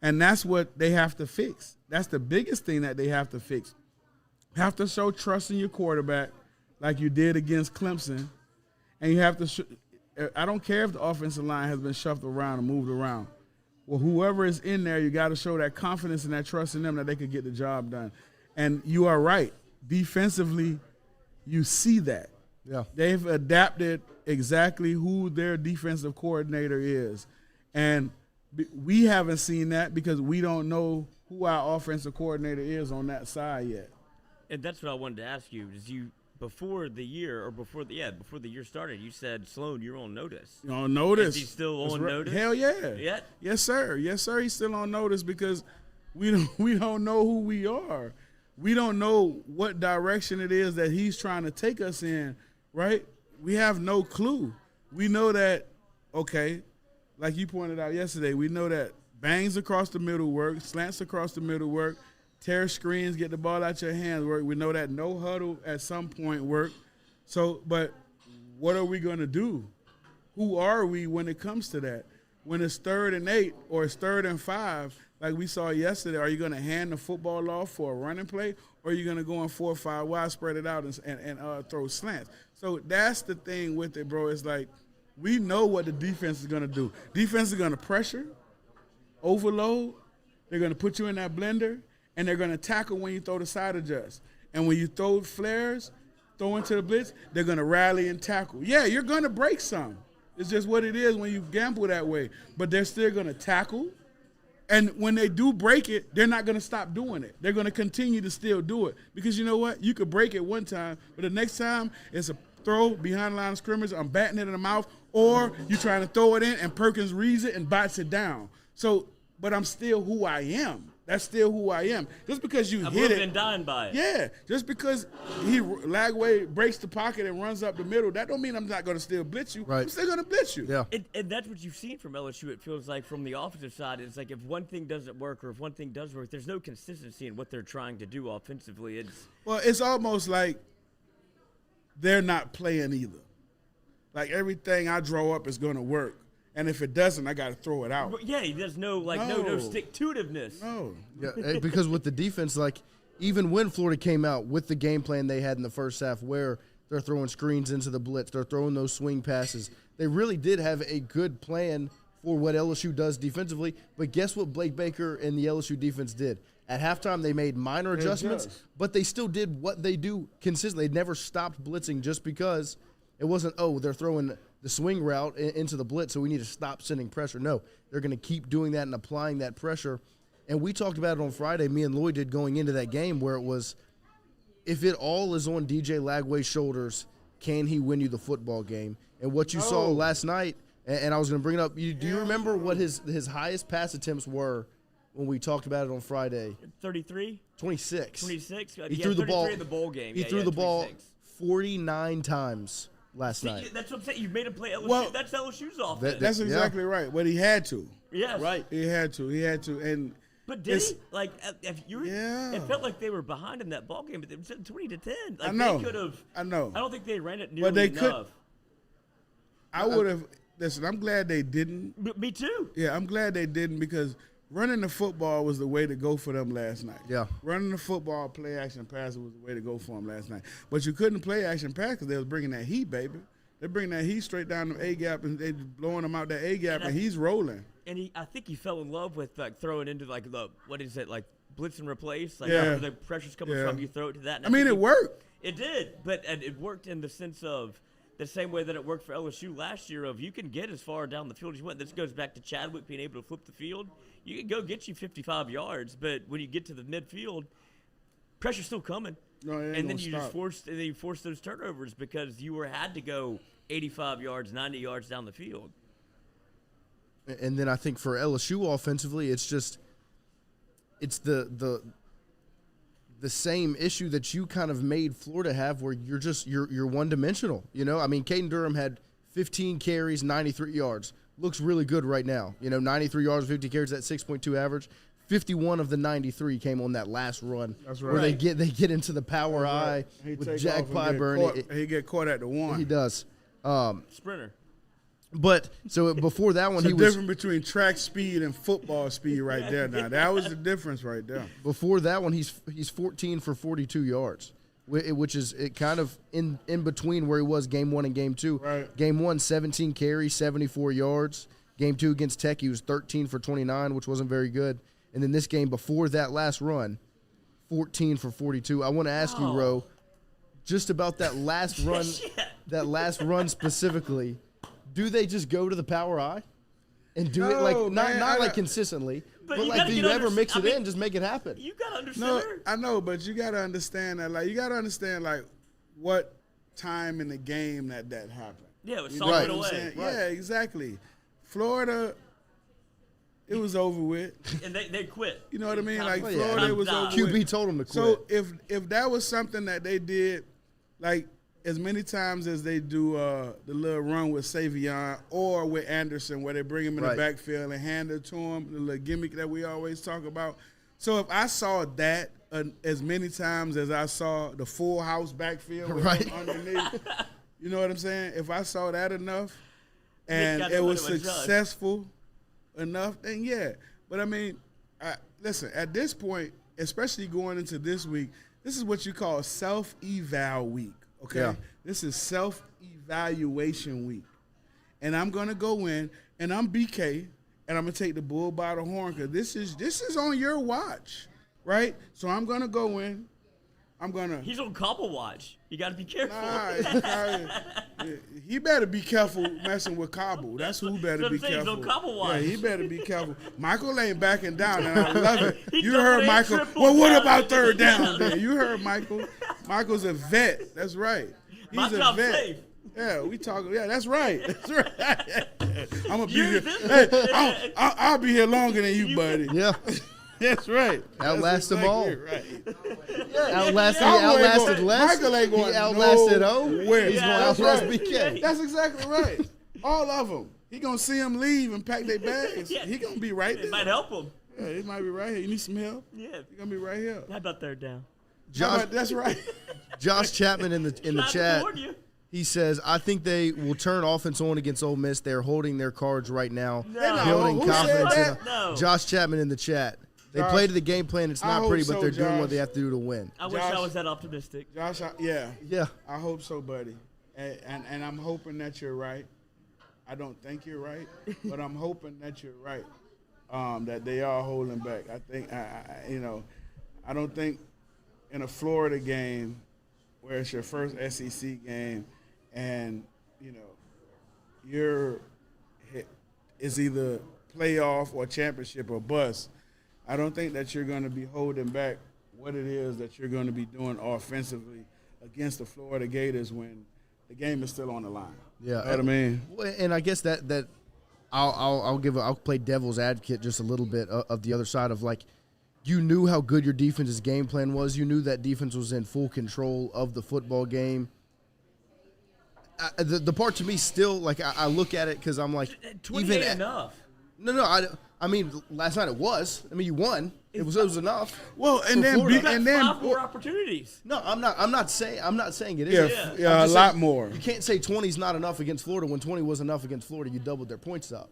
Speaker 3: And that's what they have to fix. That's the biggest thing that they have to fix. Have to show trust in your quarterback like you did against Clemson. And you have to I don't care if the offensive line has been shuffled around and moved around. Well, whoever is in there, you got to show that confidence and that trust in them that they could get the job done. And you are right. Defensively, you see that.
Speaker 2: Yeah.
Speaker 3: They've adapted exactly who their defensive coordinator is. And we haven't seen that because we don't know who our offensive coordinator is on that side yet.
Speaker 4: And that's what I wanted to ask you. Is before the year started, you said, Sloan, you're on notice.
Speaker 3: You're on notice.
Speaker 4: Is he still on notice?
Speaker 3: Hell yeah.
Speaker 4: Yeah.
Speaker 3: Yes, sir. Yes, sir. He's still on notice because we don't know who we are. We don't know what direction it is that he's trying to take us in, right? We have no clue. We know that, okay, like you pointed out yesterday, we know that bangs across the middle work, slants across the middle work, tear screens, get the ball out your hands work. We know that no huddle at some point work. So, but what are we going to do? Who are we when it comes to that? When it's 3rd and 8 or it's 3rd and 5, like we saw yesterday, are you going to hand the football off for a running play, or are you going to go in 4 or 5 wide, spread it out, and throw slants? So that's the thing with it, bro. It's like we know what the defense is going to do. Defense is going to pressure, overload. They're going to put you in that blender, and they're going to tackle when you throw the side adjust. And when you throw flares, throw into the blitz, they're going to rally and tackle. Yeah, you're going to break some. It's just what it is when you gamble that way. But they're still going to tackle. And when they do break it, they're not going to stop doing it. They're going to continue to still do it. Because you know what? You could break it one time, but the next time it's a throw behind the line of scrimmage, I'm batting it in the mouth, or you're trying to throw it in and Perkins reads it and bites it down. So, but I'm still who I am. That's still who I am. Just because you hit it.
Speaker 4: and dying by it.
Speaker 3: Yeah. Just because Lagway breaks the pocket and runs up the middle, that don't mean I'm not going to still blitz you.
Speaker 2: Right.
Speaker 3: I'm still going to blitz you.
Speaker 2: Yeah.
Speaker 4: And that's what you've seen from LSU, it feels like, from the offensive side. It's like if one thing doesn't work or if one thing does work, there's no consistency in what they're trying to do offensively.
Speaker 3: Well, it's almost like they're not playing either. Like everything I draw up is going to work. And if it doesn't, I got to throw it out.
Speaker 4: But yeah, there's no stick-to-itiveness.
Speaker 3: No.
Speaker 2: Yeah, because with the defense, like even when Florida came out with the game plan they had in the first half where they're throwing screens into the blitz, they're throwing those swing passes, they really did have a good plan for what LSU does defensively. But guess what Blake Baker and the LSU defense did? At halftime, they made minor adjustments, but they still did what they do consistently. They never stopped blitzing just because it wasn't, they're throwing the swing route into the blitz, so we need to stop sending pressure. No, they're going to keep doing that and applying that pressure. And we talked about it on Friday, me and Lloyd did, going into that game, where it was, if it all is on DJ Lagway's shoulders, can he win you the football game? And what you saw last night, and I was going to bring it up, do you remember what his highest pass attempts were when we talked about it on Friday.
Speaker 4: 33?
Speaker 2: 26.
Speaker 4: 26?
Speaker 2: He threw the ball
Speaker 4: in the bowl game.
Speaker 2: He threw the ball 49 times last night.
Speaker 4: That's what I'm saying. You made him play LSU.
Speaker 3: Well,
Speaker 4: that's LSU's offense.
Speaker 3: That's exactly right. But he had to.
Speaker 4: Yes.
Speaker 3: Right. He had to. And
Speaker 4: but did he? Like, if you
Speaker 3: yeah.
Speaker 4: It felt like they were behind in that ball game, but it was 20-10. Like,
Speaker 3: I know.
Speaker 4: They could have.
Speaker 3: I know.
Speaker 4: I don't think they ran it nearly
Speaker 3: But they
Speaker 4: enough.
Speaker 3: I would have. Listen, I'm glad they didn't.
Speaker 4: Me too.
Speaker 3: Yeah, I'm glad they didn't because running the football was the way to go for them last night.
Speaker 2: Yeah.
Speaker 3: Running the football, play action pass was the way to go for them last night. But you couldn't play action pass because they was bringing that heat, baby. They're bringing that heat straight down the A gap and they blowing him out that A gap and he's rolling.
Speaker 4: And I think he fell in love with like throwing into like the blitz and replace. Like
Speaker 3: Yeah.
Speaker 4: after the pressure's coming from you, throw it to that. And
Speaker 3: I mean,
Speaker 4: think
Speaker 3: it worked.
Speaker 4: It did, but it worked in the sense of the same way that it worked for LSU last year. Of you can get as far down the field as you want. This goes back to Chadwick being able to flip the field. You can go get you 55 yards, but when you get to the midfield, pressure's still coming.
Speaker 3: No, it ain't
Speaker 4: and then
Speaker 3: gonna
Speaker 4: you
Speaker 3: stop.
Speaker 4: just force those turnovers because you had to go 85 yards, 90 yards down the field.
Speaker 2: And then I think for LSU offensively, it's the same issue that you kind of made Florida have, where you're one dimensional. You know, I mean, Caden Durham had 15 carries, 93 yards. Looks really good right now. You know, 93 yards, 50 carries, that 6.2 average. 51 of the 93 came on that last run.
Speaker 3: That's right.
Speaker 2: Where they get into the power eye with Jack Pyburn.
Speaker 3: He get caught at the one.
Speaker 2: He does.
Speaker 4: Sprinter.
Speaker 2: But so before that one,
Speaker 3: It's
Speaker 2: he
Speaker 3: the
Speaker 2: was
Speaker 3: difference between track speed and football speed right there. Now that was the difference right there.
Speaker 2: before that one. He's 14 for 42 yards, which is it kind of in between where he was game 1 and game 2.
Speaker 3: Right.
Speaker 2: Game 1, 17 carries, 74 yards. Game 2 against Tech, he was 13 for 29, which wasn't very good. And then this game before that last run, 14 for 42. I want to ask you, Ro, just about that last run, specifically. Do they just go to the power eye and do it like not like consistently, but like do you ever mix it in, just make it happen?
Speaker 4: You gotta understand.
Speaker 3: No, I know, but you gotta understand that. Like you gotta understand like what time in the game that happened.
Speaker 4: Yeah, it was
Speaker 3: You
Speaker 4: solid
Speaker 3: know what I'm
Speaker 4: away.
Speaker 3: saying? Yeah, exactly. Florida, it was over with.
Speaker 4: And they quit.
Speaker 3: You know what I mean? Like
Speaker 2: yeah.
Speaker 3: Florida, it was over with.
Speaker 2: QB told him to quit.
Speaker 3: So if that was something that they did, like as many times as they do the little run with Savion or with Anderson, where they bring him in the backfield and hand it to him, the little gimmick that we always talk about. So if I saw that as many times as I saw the full house backfield with him underneath, you know what I'm saying? If I saw that enough and it was successful enough, then yeah. But I mean, listen, at this point, especially going into this week, this is what you call self-eval week. Okay,
Speaker 2: Yeah.
Speaker 3: This is self-evaluation week, and I'm gonna go in and I'm BK, and I'm gonna take the bull by the horn because this is on your watch, right? So I'm gonna go in.
Speaker 4: He's on Cobble watch. You got to be careful.
Speaker 3: He better be careful messing with Cobble. That's who better be careful.
Speaker 4: He's on Cobble watch.
Speaker 3: Yeah, he better be careful. Michael ain't backing down, and I love it.
Speaker 4: He
Speaker 3: You heard Michael. Well, what about third down?
Speaker 4: down.
Speaker 3: Then? You heard Michael. Michael's a vet. That's right. He's
Speaker 4: My
Speaker 3: a
Speaker 4: job's
Speaker 3: vet.
Speaker 4: safe.
Speaker 3: Yeah, we talking. Yeah, that's right. That's right. I'm gonna be
Speaker 4: You're
Speaker 3: here. Hey, I'll be here longer than you, buddy.
Speaker 2: Yeah.
Speaker 3: That's right.
Speaker 2: Outlast them all.
Speaker 3: Right.
Speaker 2: Outlasted Les.
Speaker 3: Michael ain't going
Speaker 2: He outlasted O.
Speaker 3: nowhere.
Speaker 2: He's going to
Speaker 3: That's
Speaker 2: outlast
Speaker 3: right.
Speaker 2: BK.
Speaker 3: That's exactly right. All of them. He gonna see them leave and pack their bags.
Speaker 4: Yeah.
Speaker 3: He gonna be right there.
Speaker 4: It might help him.
Speaker 3: Yeah, he might be right here. You need some help?
Speaker 4: Yeah.
Speaker 3: He gonna be right here.
Speaker 4: How about third down?
Speaker 3: That's right.
Speaker 2: Josh Chapman in the
Speaker 4: Not to
Speaker 2: chat.
Speaker 4: warn you.
Speaker 2: He says, I think they will turn offense on against Ole Miss. They're holding their cards right now,
Speaker 4: No.
Speaker 2: building
Speaker 3: Who said
Speaker 2: confidence.
Speaker 3: that?
Speaker 4: No.
Speaker 2: Josh Chapman in the chat. They
Speaker 3: Josh,
Speaker 2: played the game plan. It's
Speaker 3: I
Speaker 2: not
Speaker 3: hope
Speaker 2: pretty,
Speaker 3: so,
Speaker 2: but they're doing what
Speaker 3: Josh.
Speaker 2: they have to do to win.
Speaker 4: I wish I
Speaker 3: Josh-
Speaker 4: was that optimistic.
Speaker 3: Josh,
Speaker 2: Yeah.
Speaker 3: I hope so, buddy. And I'm hoping that you're right. I don't think you're right, but I'm hoping that you're right. That they are holding back. I think, I don't think in a Florida game where it's your first SEC game and, it's either playoff or championship or bust, I don't think that you're going to be holding back what it is that you're going to be doing offensively against the Florida Gators when the game is still on the line.
Speaker 2: Yeah.
Speaker 3: You know what I mean?
Speaker 2: And I guess that I'll play devil's advocate just a little bit of the other side of like, you knew how good your defense's game plan was. You knew that defense was in full control of the football game. The part to me still, like, I look at it because I'm like,
Speaker 4: 28 enough.
Speaker 2: No, I mean, last night it was. I mean, you won. It was enough.
Speaker 3: Well, and then
Speaker 2: Florida.
Speaker 4: You got
Speaker 3: and then
Speaker 4: 5 more opportunities.
Speaker 2: No, I'm not saying it is.
Speaker 3: yeah, a lot more.
Speaker 2: You can't say 20 is not enough against Florida when 20 was enough against Florida. You doubled their points up.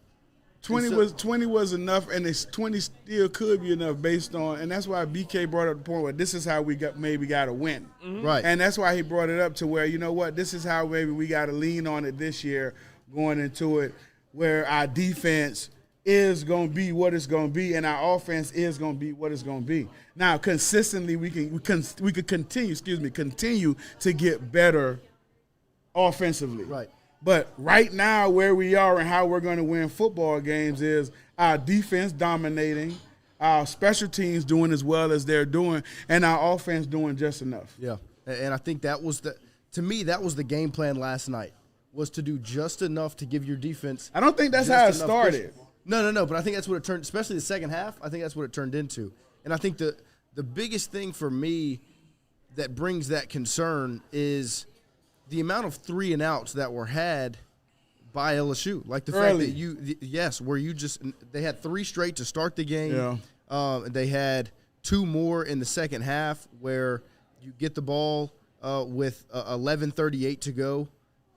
Speaker 3: 20 was enough, and 20 still could be enough based on, and that's why BK brought up the point where this is how we got to win,
Speaker 2: right?
Speaker 3: And that's why he brought it up to where, you know what, this is how maybe we got to lean on it this year going into it, where our defense is going to be what it's going to be, and our offense is going to be what it's going to be. Now, consistently, we could continue to get better offensively,
Speaker 2: Right.
Speaker 3: But right now, where we are and how we're going to win football games is our defense dominating, our special teams doing as well as they're doing, and our offense doing just enough.
Speaker 2: Yeah, and I think that was the game plan last night, was to do just enough to give your defense.
Speaker 3: I don't think that's how it started.
Speaker 2: No, but I think that's what it turned, especially the second half. I think that's what it turned into. And I think the biggest thing for me that brings that concern is the amount of 3-and-outs that were had by LSU. Like the fact that where they had 3 straight to start the game. Yeah. They had 2 more in the second half where you get the ball with 11:38 to go,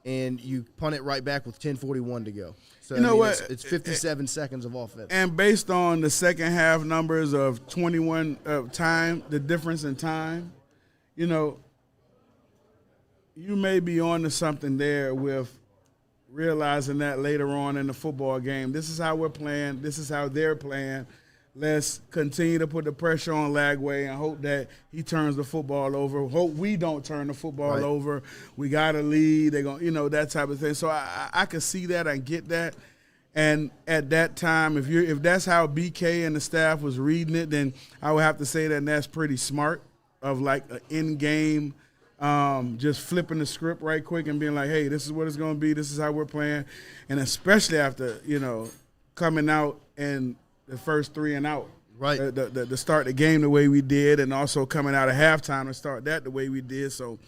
Speaker 2: and you punt it right back with 10:41 to go. So
Speaker 3: you know what?
Speaker 2: It's 57 seconds of offense.
Speaker 3: And based on the second half numbers of 21 time, the difference in time, you know, you may be on to something there with realizing that later on in the football game. This is how we're playing. This is how they're playing. Let's continue to put the pressure on Lagway and hope that he turns the football over. Hope we don't turn the football over. We got to lead. They're going, that type of thing. So I can see that. I get that. And at that time, if that's how BK and the staff was reading it, then I would have to say that that's pretty smart of like an in-game just flipping the script right quick and being like, hey, this is what it's going to be. This is how we're playing. And especially after, coming out and the first 3-and-out.
Speaker 2: Right.
Speaker 3: To start the game the way we did, and also coming out of halftime to start that the way we did. So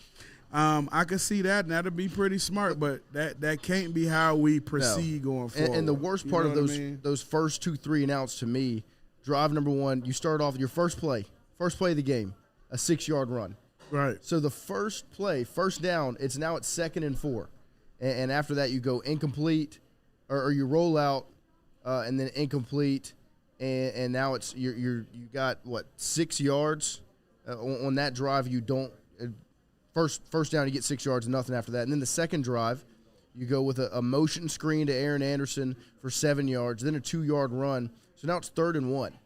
Speaker 3: I can see that, and that'll be pretty smart, but that can't be how we proceed going forward.
Speaker 2: And the worst part of those first 2 3-and-outs to me, drive number 1, you start off your first play of the game, a 6-yard run.
Speaker 3: Right.
Speaker 2: So the first play, first down, it's now at 2nd and 4. And after that, you go incomplete, or you roll out, and then incomplete, and now it's you got 6 yards on that drive. You don't first down, you get 6 yards, nothing after that. And then the second drive, you go with a motion screen to Aaron Anderson for 7 yards, then a 2-yard run. So now it's 3rd and 1,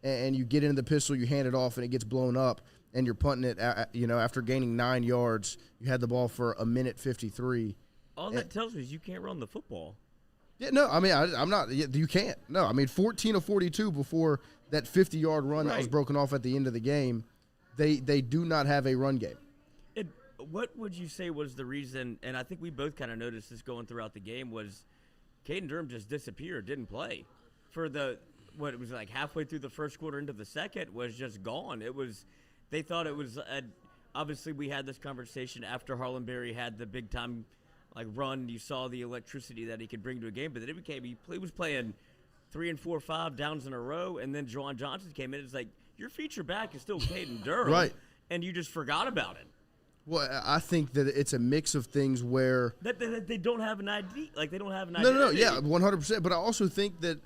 Speaker 2: and you get into the pistol, you hand it off, and it gets blown up. And you're punting it, after gaining 9 yards. You had the ball for 1:53.
Speaker 4: All that tells me is you can't run the football.
Speaker 2: Yeah, no, I mean, I'm not. You can't. No, I mean, 14 of 42 before that 50-yard run that was broken off at the end of the game. They do not have a run game.
Speaker 4: And what would you say was the reason, and I think we both kind of noticed this going throughout the game, was Caden Durham just disappeared, didn't play. For it was like halfway through the first quarter into the second, was just gone. They thought it was obviously we had this conversation after Harlan Berry had the big time run. You saw the electricity that he could bring to a game, but then he was playing 3 and 4, 5 downs in a row, and then Juwan Johnson came in. It's like your feature back is still Caden Durham,
Speaker 2: right?
Speaker 4: And you just forgot about it.
Speaker 2: Well, I think that it's a mix of things where
Speaker 4: that they don't have an ID, they don't have an
Speaker 2: identity.
Speaker 4: No,
Speaker 2: yeah, 100%. But I also think that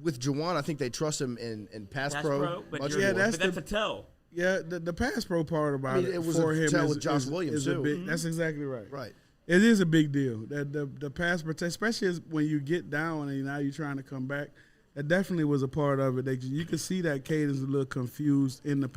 Speaker 2: with Juwan, I think they trust him in pass pro.
Speaker 4: But that's a tell.
Speaker 3: Yeah, the pass pro part about it was for him
Speaker 2: with Josh Williams too.
Speaker 3: That's exactly right.
Speaker 2: Right.
Speaker 3: It is a big deal. That the pass protection, especially when you get down and now you're trying to come back, that definitely was a part of it. You could see that Caden's a little confused in the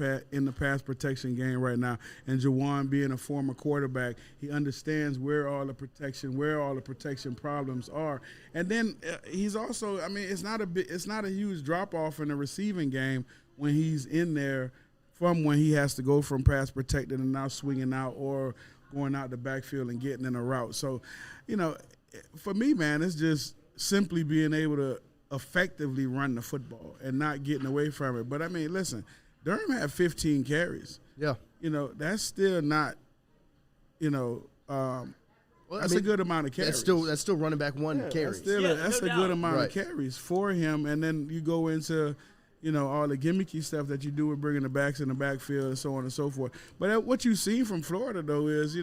Speaker 3: pass protection game right now. And Juwan, being a former quarterback, he understands where all the protection problems are. And then he's also, it's not a huge drop off in the receiving game when he's in there. From when he has to go from pass protected and now swinging out or going out the backfield and getting in a route. So, for me, man, it's just simply being able to effectively run the football and not getting away from it. But, I mean, listen, Durham had 15 carries.
Speaker 2: Yeah.
Speaker 3: That's still not, that's a good amount of carries.
Speaker 2: That's still running back one carry.
Speaker 3: That's a good amount of carries for him. And then you go into, all the gimmicky stuff that you do with bringing the backs in the backfield and so on and so forth. But what you see from Florida, though, is,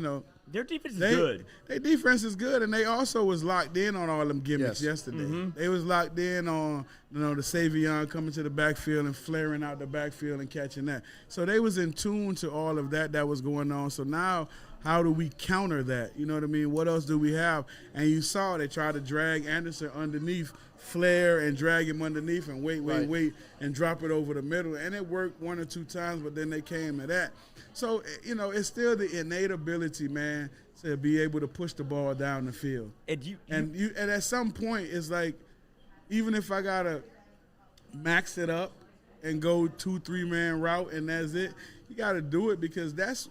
Speaker 4: their defense is good.
Speaker 3: Their defense is good, and they also was locked in on all them gimmicks yesterday.
Speaker 4: Mm-hmm.
Speaker 3: They was locked in on, the Savion coming to the backfield and flaring out the backfield and catching that. So they was in tune to all of that was going on. So now how do we counter that? You know what I mean? What else do we have? And you saw they tried to drag Anderson underneath, flare and drag him underneath and wait, and drop it over the middle. And it worked one or two times, but then they came to that. So, it's still the innate ability, man, to be able to push the ball down the field. And at some point, it's like, even if I got to max it up and go 2-3 man route and that's it, you got to do it because that's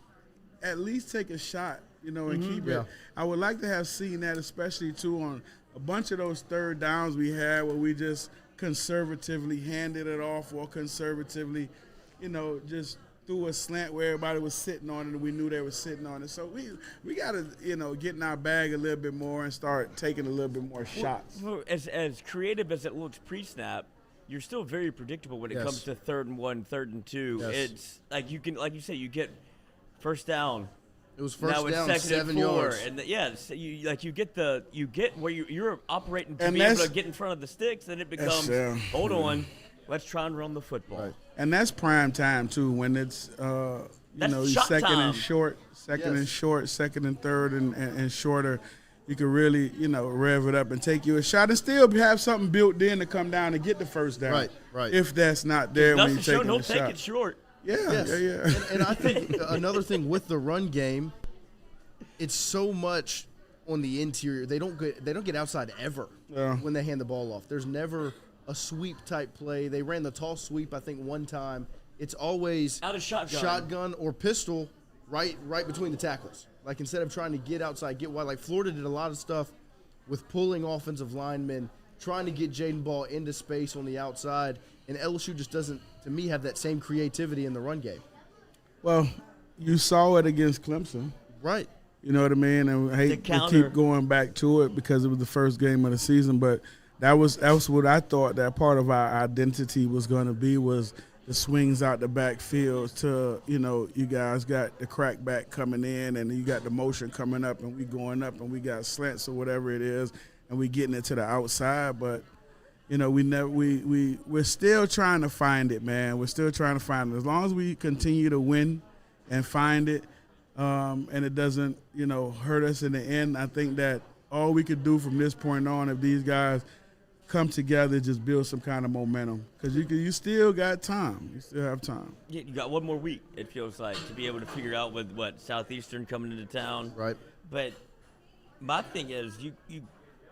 Speaker 3: at least take a shot, and keep it. I would like to have seen that, especially, too, on a bunch of those third downs we had where we just conservatively handed it off or conservatively, just threw a slant where everybody was sitting on it and we knew they were sitting on it. So we got to, get in our bag a little bit more and start taking a little bit more shots.
Speaker 4: Well, as creative as it looks pre-snap, you're still very predictable when it comes to 3rd and 1, 3rd and 2.
Speaker 2: Yes.
Speaker 4: It's like you say, you get first down.
Speaker 2: It was first
Speaker 4: now
Speaker 2: down,
Speaker 4: it's
Speaker 2: 7
Speaker 4: and 4,
Speaker 2: yards.
Speaker 4: and you get where you're operating to be able to get in front of the sticks, and it becomes hold on, let's try and run the football.
Speaker 3: Right. And that's prime time too, when it's second and short, second and third, and shorter. You can really rev it up and take you a shot, and still have something built in to come down and get the first down.
Speaker 2: Right.
Speaker 3: If that's not there when you take the shot,
Speaker 4: take it short.
Speaker 3: Yeah.
Speaker 2: And I think another thing with the run game, it's so much on the interior. They don't get outside ever when they hand the ball off. There's never a sweep type play. They ran the toss sweep, I think, one time. It's always
Speaker 4: out of
Speaker 2: shotgun or pistol right between the tackles. Like, instead of trying to get outside, get wide. Like, Florida did a lot of stuff with pulling offensive linemen, trying to get Jaden Ball into space on the outside, and LSU just doesn't, to me, have that same creativity in the run game.
Speaker 3: Well, you saw it against Clemson.
Speaker 2: Right.
Speaker 3: You know what I mean? And I hate to keep going back to it because it was the first game of the season, but that was what I thought that part of our identity was going to be, was the swings out the backfield to, you guys got the crack back coming in and you got the motion coming up and we going up and we got slants or whatever it is and we getting it to the outside. But, we're still trying to find it, man. We're still trying to find it. As long as we continue to win and find it and it doesn't, hurt us in the end, I think that all we could do from this point on, if these guys come together, just build some kind of momentum, because you still got time. You still have time.
Speaker 4: Yeah, you got one more week, it feels like, to be able to figure out with Southeastern coming into town.
Speaker 2: Right.
Speaker 4: But my thing is,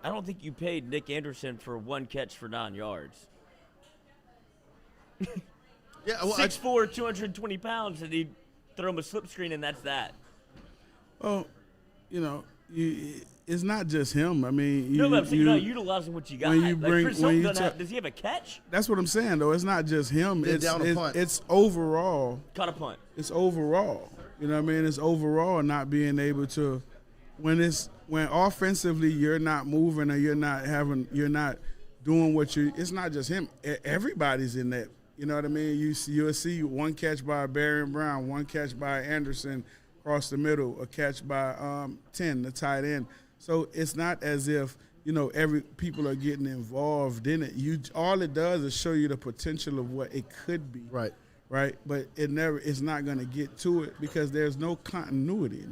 Speaker 4: I don't think you paid Nick Anderson for one catch for 9 yards.
Speaker 2: Yeah, well,
Speaker 4: 6'4", 220 pounds, and he throw him a slip screen, and that's that.
Speaker 3: Well, it's not just him. I mean,
Speaker 4: you're not utilizing what you got. Does he have a catch?
Speaker 3: That's what I'm saying, though. It's not just him. It's overall.
Speaker 4: Caught a punt.
Speaker 3: It's overall. You know what I mean? It's overall not being able to, when offensively you're not moving or you're not doing what it's not just him. Everybody's in that. You know what I mean? You'll see one catch by Barry Brown, one catch by Anderson across the middle, a catch by 10, the tight end. So it's not as if, every people are getting involved in it. All it does is show you the potential of what it could be. Right. But it's not going to get to it because there's no continuity.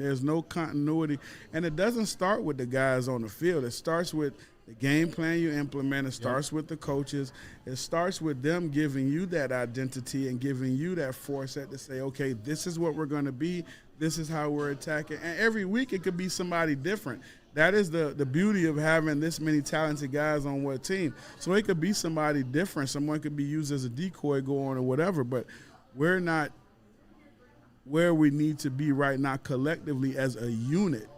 Speaker 3: And it doesn't start with the guys on the field. It starts with the game plan you implement. It starts with the coaches. It starts with them giving you that identity and giving you that foresight to say, okay, this is what we're going to be. This is how we're attacking. And every week it could be somebody different. That is the beauty of having this many talented guys on one team. So it could be somebody different. Someone could be used as a decoy going or whatever, but we're not where we need to be right now collectively as a unit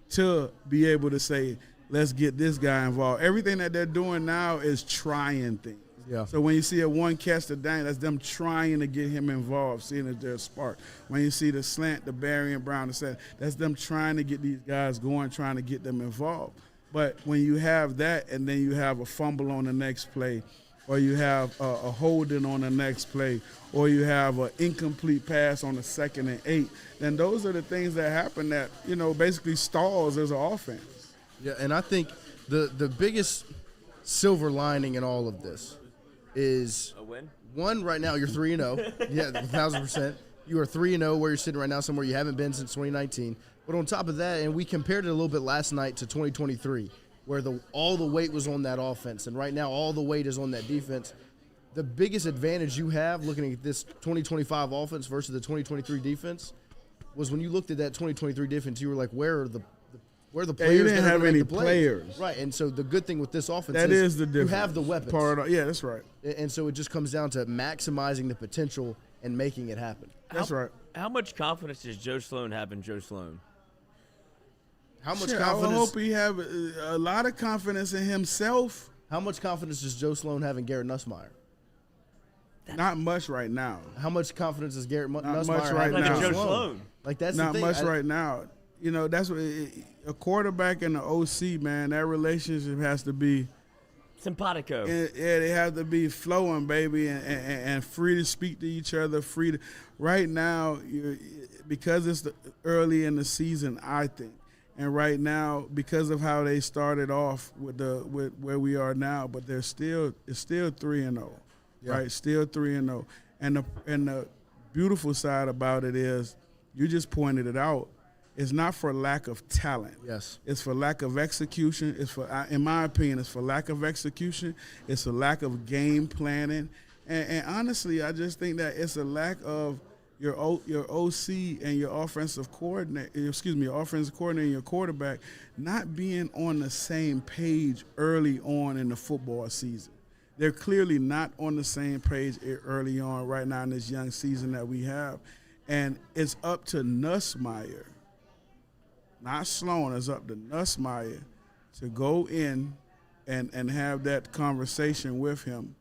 Speaker 3: to be able to say let's get this guy involved. Everything that they're doing now is trying things.
Speaker 2: Yeah.
Speaker 3: So when you see a one catch to Daniel, that's them trying to get him involved, seeing if there's a spark. When you see the slant, the Barry and Brown, that's them trying to get these guys going, trying to get them involved. But when you have that and then you have a fumble on the next play, or you have a holding on the next play, or you have an incomplete pass on the 2nd and 8, then those are the things that happen that, basically stalls as an offense.
Speaker 2: Yeah, and I think the biggest silver lining in all of this is
Speaker 4: A win?
Speaker 2: one, right now you're 3-0. Yeah, 1,000%. You are 3-0 where you're sitting right now, somewhere you haven't been since 2019. But on top of that, and we compared it a little bit last night to 2023, where all the weight was on that offense, and right now all the weight is on that defense. The biggest advantage you have looking at this 2025 offense versus the 2023 defense was when you looked at that 2023 defense, you were like, where are the players
Speaker 3: you didn't
Speaker 2: that are
Speaker 3: have
Speaker 2: gonna make
Speaker 3: any
Speaker 2: the plays?
Speaker 3: players.
Speaker 2: Right, and so the good thing with this offense
Speaker 3: That is the difference.
Speaker 2: you have the weapons.
Speaker 3: Yeah, that's right.
Speaker 2: And so it just comes down to maximizing the potential and making it happen.
Speaker 3: That's right.
Speaker 4: How much confidence does Joe Sloan have in Joe Sloan?
Speaker 2: How much
Speaker 3: Shit, I
Speaker 2: confidence?
Speaker 3: hope he have a lot of confidence in himself.
Speaker 2: How much confidence does Joe Sloan have in Garrett Nussmeier?
Speaker 3: Not much right now.
Speaker 2: How much confidence does Garrett Nussmeier
Speaker 3: much
Speaker 2: have
Speaker 3: right
Speaker 2: in
Speaker 3: now.
Speaker 2: Joe
Speaker 4: Joe
Speaker 2: Sloan?
Speaker 4: Sloan.
Speaker 2: Like that's
Speaker 3: Not
Speaker 2: the thing.
Speaker 3: much right now. That's what a quarterback and the OC, man. That relationship has to be.
Speaker 4: Simpatico.
Speaker 3: Yeah, they have to be flowing, baby, and free to speak to each other. Right now, because it's early in the season, I think, and right now because of how they started off with where we are now, but it's still 3-0, right? Still 3-0, and the beautiful side about it is you just pointed it out. It's not for lack of talent.
Speaker 2: Yes.
Speaker 3: It's for lack of execution. In my opinion, it's for lack of execution. It's a lack of game planning. And honestly, I just think that it's a lack of your OC and your offensive coordinator, your offensive coordinator and your quarterback not being on the same page early on in the football season. They're clearly not on the same page early on right now in this young season that we have. And it's up to Nussmeier, not Sloan, it's up to Nussmeier to go in and have that conversation with him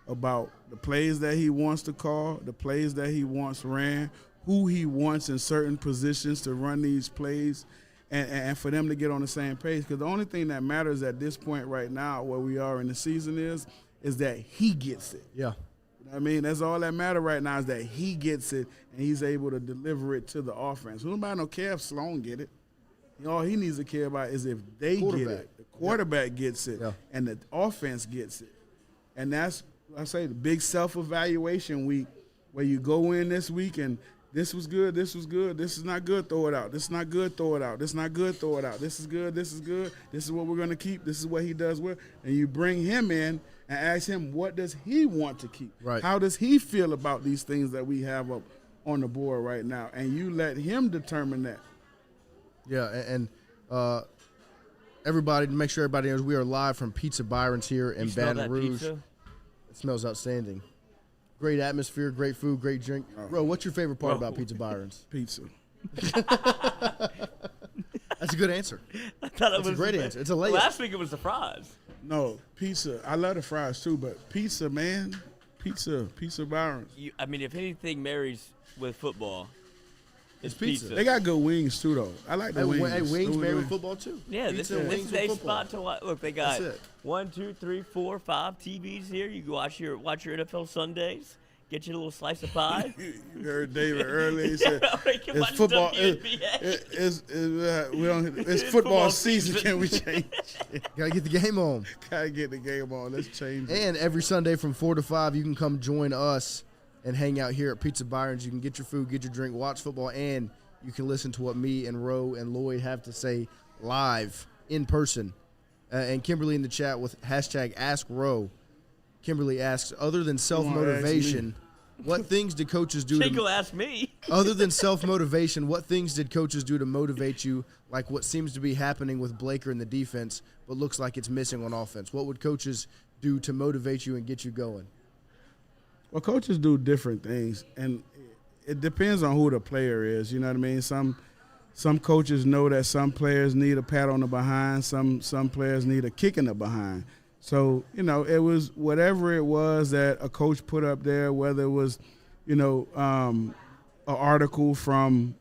Speaker 3: about the plays that he wants to call, the plays that he wants ran, who he wants in certain positions to run these plays, and for them to get on the same page. Because the only thing that matters at this point right now, where we are in the season, is that he gets it.
Speaker 2: Yeah.
Speaker 3: You know what I mean? That's all that matters right now, is that he gets it and he's able to deliver it to the offense. Nobody don't care if Sloan get it. All he needs to care about is if they get it. The quarterback gets it, and the offense gets it. And that's, I say, the big self-evaluation week where you go in this week and this was good, this was good, this is not good, throw it out. This is not good, throw it out. This is not good, throw it out. This is good, this is good. This is what we're going to keep. This is what he does well. And you bring him in and ask him, what does he want to keep?
Speaker 2: Right.
Speaker 3: How does he feel about these things that we have up on the board right now? And you let him determine that.
Speaker 2: Yeah, and everybody, to make sure everybody knows, we are live from Pizza Byron's here in Baton Rouge.
Speaker 4: Pizza?
Speaker 2: It smells outstanding. Great atmosphere, great food, great drink. Bro, what's your favorite part about Pizza Byron's?
Speaker 3: Pizza.
Speaker 2: That's a good answer.
Speaker 4: I thought it
Speaker 2: That's
Speaker 4: was
Speaker 2: a great answer. It's a layup.
Speaker 4: Last week it was the fries.
Speaker 3: No, pizza. I love the fries too, but pizza, man. Pizza Byron's.
Speaker 4: If anything marries with football, it's
Speaker 2: pizza.
Speaker 3: They got good wings too, though. I like the wings.
Speaker 2: Hey, wings
Speaker 3: The
Speaker 2: marry
Speaker 3: wings.
Speaker 2: with football too.
Speaker 4: Yeah,
Speaker 2: Pizza
Speaker 4: this
Speaker 2: and
Speaker 4: is
Speaker 2: wings
Speaker 4: a
Speaker 2: with football.
Speaker 4: spot to watch. Look, they got
Speaker 2: That's it.
Speaker 4: 1, 2, 3, 4, 5 TVs here. You can watch your NFL Sundays. Get your little slice of pie.
Speaker 3: You heard David earlier. He said,
Speaker 4: You can
Speaker 3: "It's
Speaker 4: watch
Speaker 3: football.
Speaker 4: WNBA.
Speaker 3: It's football season. Can we change?
Speaker 2: Gotta get the game on.
Speaker 3: Gotta get the game on. Let's change it."
Speaker 2: And every Sunday from 4 to 5, you can come join us and hang out here at Pizza Byron's. You can get your food, get your drink, watch football, and you can listen to what me and Ro and Lloyd have to say live in person. And Kimberly in the chat with hashtag #AskRo. Kimberly asks, other than self-motivation, what things did coaches do
Speaker 4: Tingle asked me.
Speaker 2: other than self-motivation, what things did coaches do to motivate you, like what seems to be happening with Blaker in the defense, but looks like it's missing on offense? What would coaches do to motivate you and get you going?
Speaker 3: Well, coaches do different things, and it depends on who the player is. You know what I mean? Some some coaches know that some players need a pat on the behind, some players need a kick in the behind. So, it was whatever it was that a coach put up there, whether it was, an article from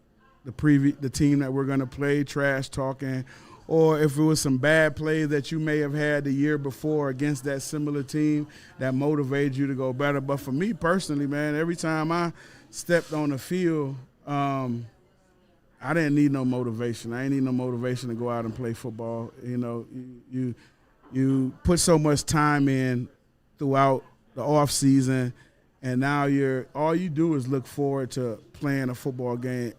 Speaker 3: the team that we're going to play, trash talking, or if it was some bad play that you may have had the year before against that similar team that motivated you to go better. But for me personally, man, every time I stepped on the field, I didn't need no motivation. I didn't need no motivation to go out and play football. You put so much time in throughout the off season, and now all you do is look forward to playing a football game.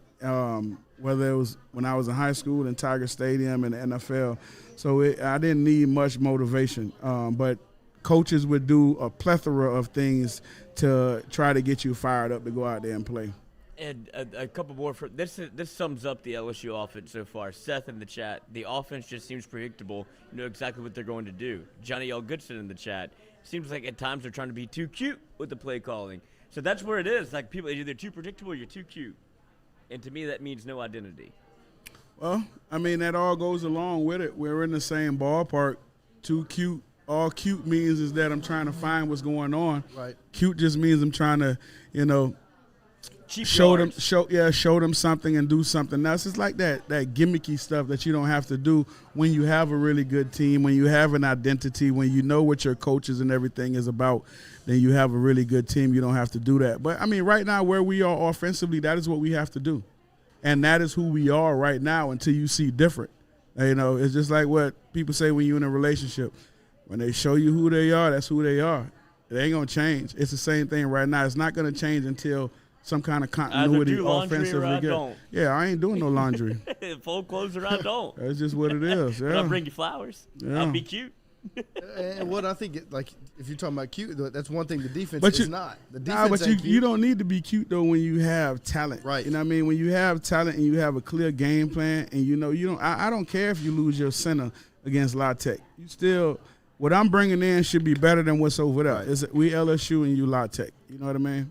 Speaker 3: Whether it was when I was in high school in Tiger Stadium and the NFL. So I didn't need much motivation. But coaches would do a plethora of things to try to get you fired up to go out there and play.
Speaker 4: And a couple more. This sums up the LSU offense so far. Seth in the chat, the offense just seems predictable. You know exactly what they're going to do. Johnny L. Goodson in the chat, seems like at times they're trying to be too cute with the play calling. So that's where it is. Like people, either too predictable or you're too cute. And to me, that means no identity.
Speaker 3: Well, I mean, that all goes along with it. We're in the same ballpark. Too cute. All cute means is that I'm trying to find what's going on.
Speaker 2: Right.
Speaker 3: Cute just means I'm trying to,
Speaker 4: Cheap
Speaker 3: show
Speaker 4: yards.
Speaker 3: them something and do something else. It's like that gimmicky stuff that you don't have to do when you have a really good team, when you have an identity, when you know what your coaches and everything is about. Then you have a really good team. You don't have to do that. But, I mean, right now where we are offensively, that is what we have to do. And that is who we are right now until you see different. It's just like what people say when you're in a relationship. When they show you who they are, that's who they are. It ain't going to change. It's the same thing right now. It's not going to change until some kind of continuity offensively. Yeah, I ain't doing no laundry.
Speaker 4: Fold clothes or I don't.
Speaker 3: That's just what it is. Yeah.
Speaker 4: I'll bring you flowers.
Speaker 3: Yeah.
Speaker 4: I'll be cute.
Speaker 2: And what I think, if you're talking about cute, that's one thing the defense is not. The
Speaker 3: Nah,
Speaker 2: defense
Speaker 3: but
Speaker 2: ain't cute.
Speaker 3: you don't need to be cute, though, when you have talent.
Speaker 2: Right.
Speaker 3: You know what I mean? When you have talent and you have a clear game plan and you don't – I don't care if you lose your center against La Tech. You still – what I'm bringing in should be better than what's over there.
Speaker 2: Right.
Speaker 3: We LSU and you La Tech. You know what I mean?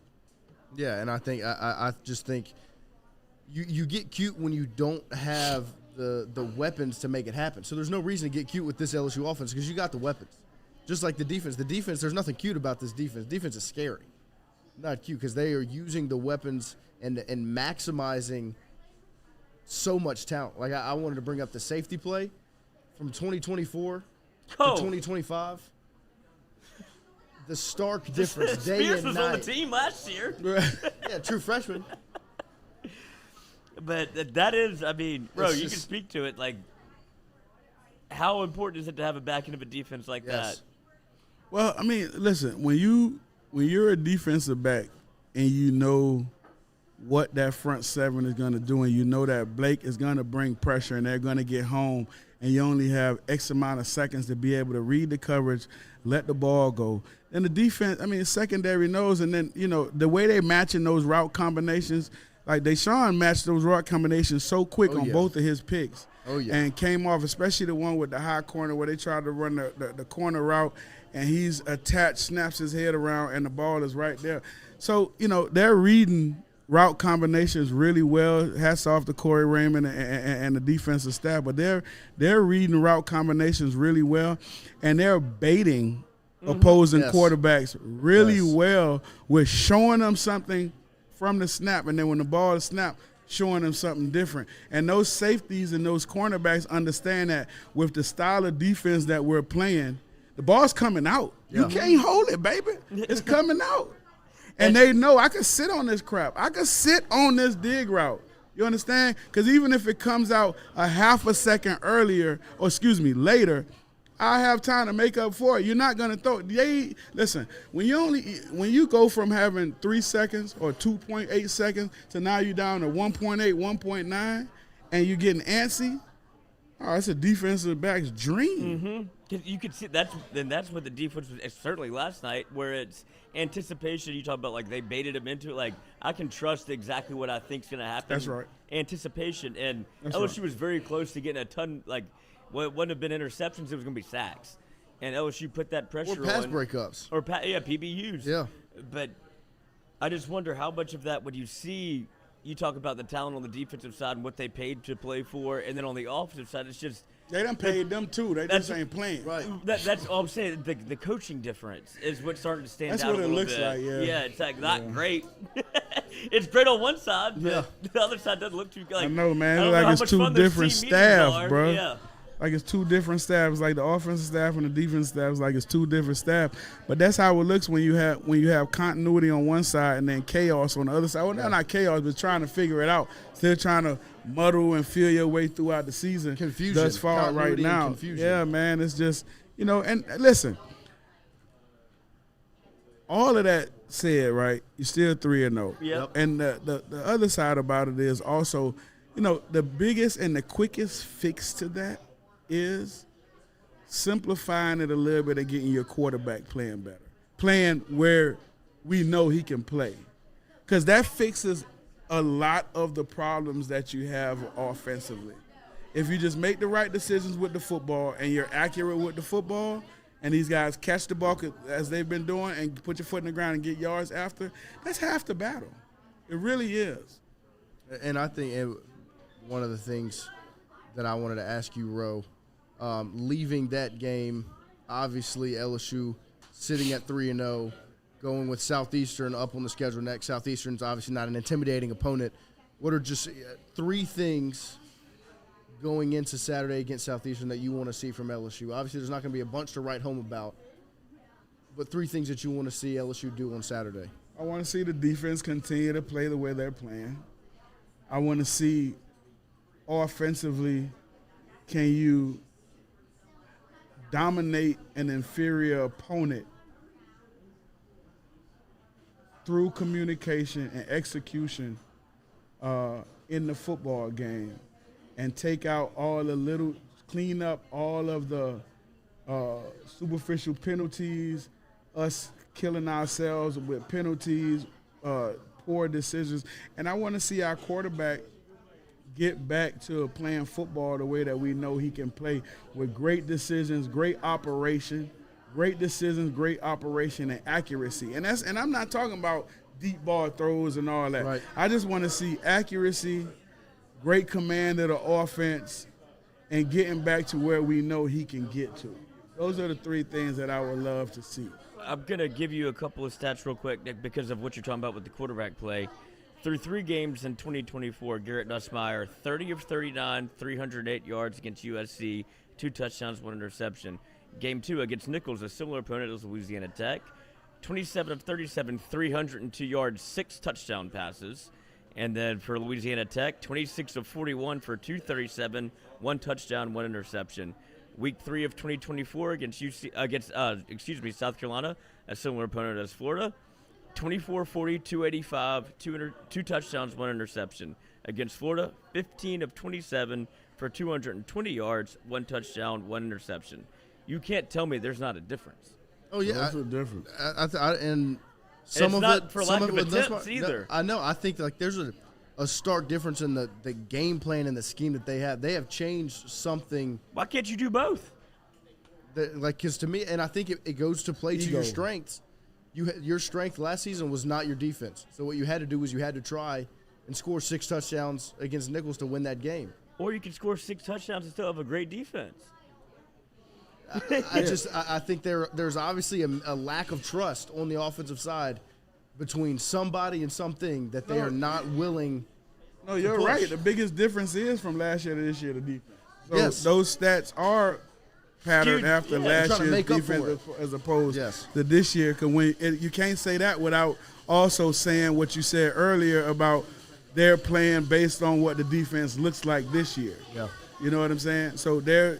Speaker 2: Yeah, and I think I just think you get cute when you don't have the weapons to make it happen. So there's no reason to get cute with this LSU offense because you got the weapons. Just like the defense. The defense, there's nothing cute about this defense. Defense is scary. Not cute because they are using the weapons and maximizing so much talent. Like I wanted to bring up the safety play from 2024 to 2025. The stark difference day
Speaker 4: Spears
Speaker 2: and
Speaker 4: was
Speaker 2: night.
Speaker 4: on the team last year.
Speaker 2: Yeah, true freshman.
Speaker 4: But that is, I mean, bro,
Speaker 2: It's
Speaker 4: you
Speaker 2: just-
Speaker 4: can speak to it. Like, how important is it to have a back end of a defense like
Speaker 2: Yes.
Speaker 4: that?
Speaker 3: Well, I mean, listen, when you're a defensive back and you know what that front seven is going to do and you know that Blake is going to bring pressure and they're going to get home and you only have X amount of seconds to be able to read the coverage, let the ball go. Then the defense, I mean, the secondary knows, and then, the way they matching those route combinations, like Deshaun matched those route combinations so quick on both of his picks.
Speaker 2: Oh, yeah.
Speaker 3: And came off, especially the one with the high corner where they tried to run the corner route and he's attached, snaps his head around, and the ball is right there. So, they're reading route combinations really well. Hats off to Corey Raymond and the defensive staff, but they're reading route combinations really well, and they're baiting opposing quarterbacks really well with showing them something from the snap, and then when the ball is snapped, showing them something different. And those safeties and those cornerbacks understand that with the style of defense that we're playing, the ball's coming out.
Speaker 2: Yeah.
Speaker 3: You can't hold it, baby. It's coming out. And they know I can sit on this crap. I can sit on this dig route. You understand? Because even if it comes out a half a second earlier, or later, I have time to make up for it. You're not gonna throw. Listen, when you go from having 3 seconds or 2.8 seconds to now you're down to 1.8, 1.9, and you're getting antsy. Oh, it's a defensive back's dream.
Speaker 4: Mm-hmm. You could see that's what the defense was certainly last night, where it's anticipation. You talk about like they baited him into it. Like I can trust exactly what I think's gonna happen.
Speaker 3: That's right.
Speaker 4: Anticipation, and
Speaker 3: That's
Speaker 4: LSU
Speaker 3: right.
Speaker 4: was very close to getting a ton. Like what wouldn't have been interceptions, it was gonna be sacks, and LSU put that pressure
Speaker 2: Or pass
Speaker 4: on.
Speaker 2: breakups.
Speaker 4: Or PBUs.
Speaker 2: Yeah.
Speaker 4: But I just wonder how much of that would you see you talk about the talent on the defensive side and what they paid to play for, and then on the offensive side, it's just
Speaker 3: They done paid them too. They just ain't playing.
Speaker 2: Right.
Speaker 4: that's all I'm saying. The coaching difference is what's starting to stand
Speaker 3: That's
Speaker 4: out
Speaker 3: what
Speaker 4: a
Speaker 3: it
Speaker 4: little
Speaker 3: looks
Speaker 4: bit.
Speaker 3: like, yeah.
Speaker 4: Yeah, it's like not great. It's great on one side, but
Speaker 2: Yeah.
Speaker 4: the other side doesn't look too good.
Speaker 3: I know, man.
Speaker 4: I
Speaker 3: It's
Speaker 4: don't know
Speaker 3: like
Speaker 4: how
Speaker 3: it's
Speaker 4: much
Speaker 3: two
Speaker 4: fun those
Speaker 3: different
Speaker 4: team meetings
Speaker 3: staffs,
Speaker 4: are.
Speaker 3: bro.
Speaker 4: Yeah.
Speaker 3: Like it's two different staffs. Like the offensive staff and the defensive staff is like it's two different staff. But that's how it looks when you have continuity on one side and then chaos on the other side. Well, not chaos, but trying to figure it out. Still trying to muddle and feel your way throughout the season.
Speaker 2: Confusion.
Speaker 3: Thus far right
Speaker 2: Continuity and
Speaker 3: now.
Speaker 2: confusion.
Speaker 3: Yeah, man. It's just, and listen. All of that said, right, you're still 3-0.
Speaker 4: Yep.
Speaker 3: And the other side about it is also, the biggest and the quickest fix to that is simplifying it a little bit and getting your quarterback playing better. Playing where we know he can play. Because that fixes a lot of the problems that you have offensively. If you just make the right decisions with the football and you're accurate with the football, and these guys catch the ball as they've been doing and put your foot in the ground and get yards after, that's half the battle. It really is.
Speaker 2: And I think one of the things that I wanted to ask you, Ro, leaving that game, obviously LSU sitting at 3-0, going with Southeastern up on the schedule next. Southeastern's obviously not an intimidating opponent. What are just three things going into Saturday against Southeastern that you want to see from LSU? Obviously, there's not going to be a bunch to write home about, but three things that you want to see LSU do on Saturday.
Speaker 3: I want to see the defense continue to play the way they're playing. I want to see offensively, can you dominate an inferior opponent through communication and execution in the football game, and take out clean up all of the superficial penalties, us killing ourselves with penalties, poor decisions. And I want to see our quarterback get back to playing football the way that we know he can play, with great decisions, great operation, and accuracy. And I'm not talking about deep ball throws and all that.
Speaker 2: Right.
Speaker 3: I just want to see accuracy, great command of the offense, and getting back to where we know he can get to. Those are the three things that I would love to see.
Speaker 4: I'm going to give you a couple of stats real quick, Nick, because of what you're talking about with the quarterback play. Through 3 games in 2024, Garrett Nussmeier, 30 of 39, 308 yards against USC, 2 touchdowns, 1 interception. Game 2 against Nichols, a similar opponent as Louisiana Tech, 27 of 37, 302 yards, 6 touchdown passes. And then for Louisiana Tech, 26 of 41 for 237, 1 touchdown, 1 interception. Week 3 of 2024 against South Carolina, a similar opponent as Florida, 24-40, 285, 2 touchdowns, 1 interception. Against Florida, 15 of 27 for 220 yards, 1 touchdown, 1 interception. You can't tell me there's not a difference.
Speaker 2: Oh yeah,
Speaker 3: That's a difference.
Speaker 2: And some
Speaker 4: it's
Speaker 2: of
Speaker 4: not
Speaker 2: it
Speaker 4: for
Speaker 2: some
Speaker 4: lack
Speaker 2: of
Speaker 4: of
Speaker 2: it
Speaker 4: attempts either.
Speaker 2: I know. I think like there's a stark difference in the game plan and the scheme that they have. They have changed something.
Speaker 4: Why can't you do both?
Speaker 2: Because to me, and I think it goes to play to
Speaker 3: Ego.
Speaker 2: your strengths. Your strength last season was not your defense. So what you had to do was you had to try and score 6 touchdowns against Nichols to win that game.
Speaker 4: Or you can score 6 touchdowns and still have a great defense.
Speaker 2: I think there's obviously a lack of trust on the offensive side between somebody and something that they are not willing.
Speaker 3: No, you're
Speaker 2: push.
Speaker 3: right. The biggest difference is from last year to this year, the defense. So
Speaker 2: Yes.
Speaker 3: those stats are patterned
Speaker 4: Skewed,
Speaker 3: after
Speaker 4: yeah.
Speaker 3: last
Speaker 2: Trying to
Speaker 3: year's
Speaker 2: make up for
Speaker 3: defense as opposed
Speaker 2: Yes.
Speaker 3: to this year. Because you can't say that without also saying what you said earlier about they're playing based on what the defense looks like this year.
Speaker 2: Yeah.
Speaker 3: You know what I'm saying? So they're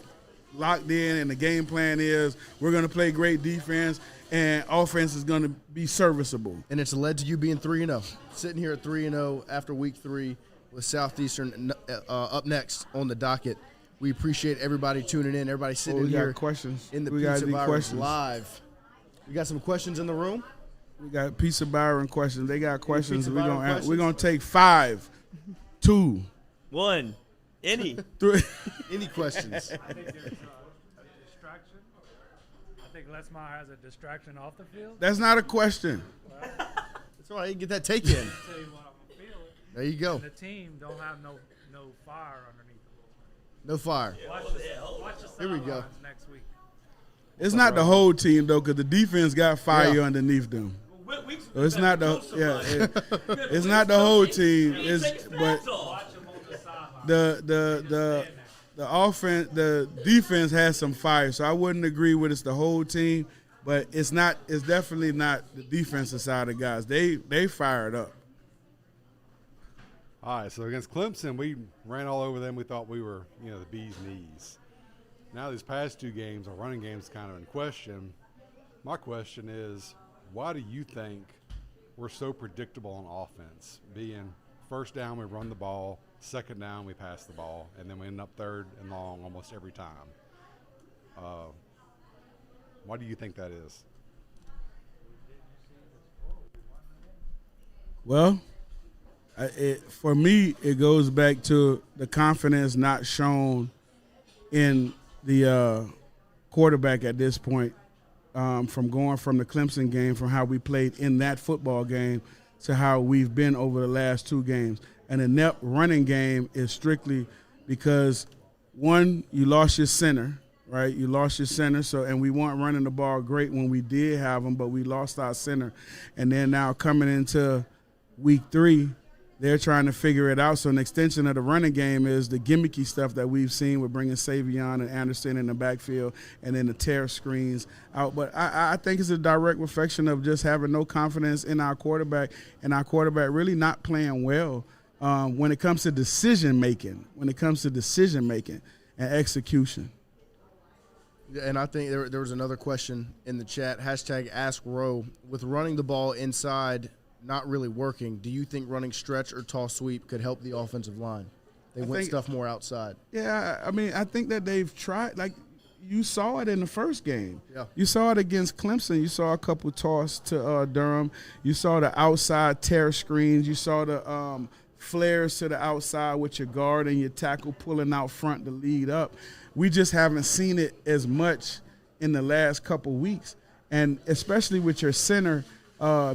Speaker 3: locked in, and the game plan is we're going to play great defense, and offense is going to be serviceable.
Speaker 2: And it's led to you being 3-0. Sitting here at 3-0 after week 3 with Southeastern up next on the docket. We appreciate everybody tuning in, everybody sitting
Speaker 3: we got
Speaker 2: here
Speaker 3: questions.
Speaker 2: in the
Speaker 3: We got
Speaker 2: Pizza
Speaker 3: any
Speaker 2: Virus
Speaker 3: questions?
Speaker 2: live. We got some questions in the room.
Speaker 3: We got Pizza Byron questions. They got questions.
Speaker 2: Pizza
Speaker 3: We're
Speaker 2: Byron
Speaker 3: gonna
Speaker 2: questions?
Speaker 3: we're gonna take 5, 2,
Speaker 4: 1. Any.
Speaker 3: 3.
Speaker 2: Any questions?
Speaker 5: I think there's a distraction. I think Lesmar has a distraction off the field.
Speaker 3: That's not a question.
Speaker 2: That's all right. You can get that take in.
Speaker 5: Tell you what, I'm gonna feel
Speaker 2: There you go.
Speaker 5: And the team don't have no fire underneath them.
Speaker 2: No fire.
Speaker 5: Watch the
Speaker 2: Here we go.
Speaker 5: sidelines next week.
Speaker 3: It's not the whole team though, because the defense got fire underneath them. So it's not it's not the whole team. But the offense, the defense has some fire. So I wouldn't agree with it's the whole team, but it's definitely not the defensive side of guys. They fired up.
Speaker 6: All right, so against Clemson, we ran all over them. We thought we were, the bee's knees. Now these past 2 games, our running game's kind of in question. My question is, why do you think we're so predictable on offense? Being first down, we run the ball. Second down, we pass the ball. And then we end up third and long almost every time. Why do you think that is?
Speaker 3: Well, for me, it goes back to the confidence not shown in the quarterback at this point, from going from the Clemson game, from how we played in that football game to how we've been over the last 2 games. And the net running game is strictly because, one, you lost your center, right? You lost your center, and we weren't running the ball great when we did have them, but we lost our center. And then now coming into week 3, they're trying to figure it out. So an extension of the running game is the gimmicky stuff that we've seen with bringing Savion and Anderson in the backfield and then the tear screens out. But I think it's a direct reflection of just having no confidence in our quarterback and our quarterback really not playing well when it comes to decision-making and execution.
Speaker 2: And I think there was another question in the chat, #AskRow. With running the ball inside not really working, do you think running stretch or toss sweep could help the offensive line? They went stuff more outside.
Speaker 3: Yeah, I mean, I think that they've tried. Like, you saw it in the first game.
Speaker 2: Yeah.
Speaker 3: You saw it against Clemson. You saw a couple toss to Durham. You saw the outside tear screens. You saw the flares to the outside with your guard and your tackle pulling out front to lead up. We just haven't seen it as much in the last couple weeks, and especially with your center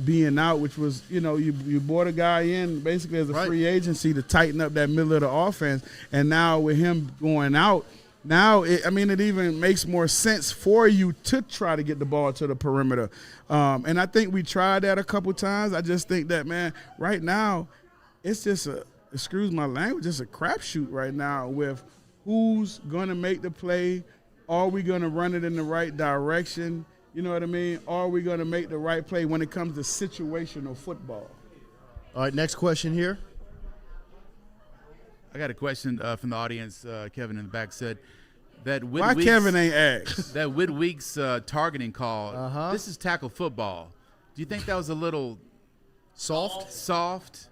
Speaker 3: being out, which was, you brought a guy in basically as a free agency to tighten up that middle of the offense, and now with him going out, now it even makes more sense for you to try to get the ball to the perimeter. And I think we tried that a couple times. I just think that, man, right now it's just excuse my language, just a crapshoot right now with who's going to make the play. Are we going to run it in the right direction? You know what I mean? Are we going to make the right play when it comes to situational football?
Speaker 2: All right, next question here.
Speaker 7: I got a question from the audience. Kevin in the back said that
Speaker 3: why Kevin ain't asked?
Speaker 7: That Whitweek's targeting call, this is tackle football. Do you think that was a little soft?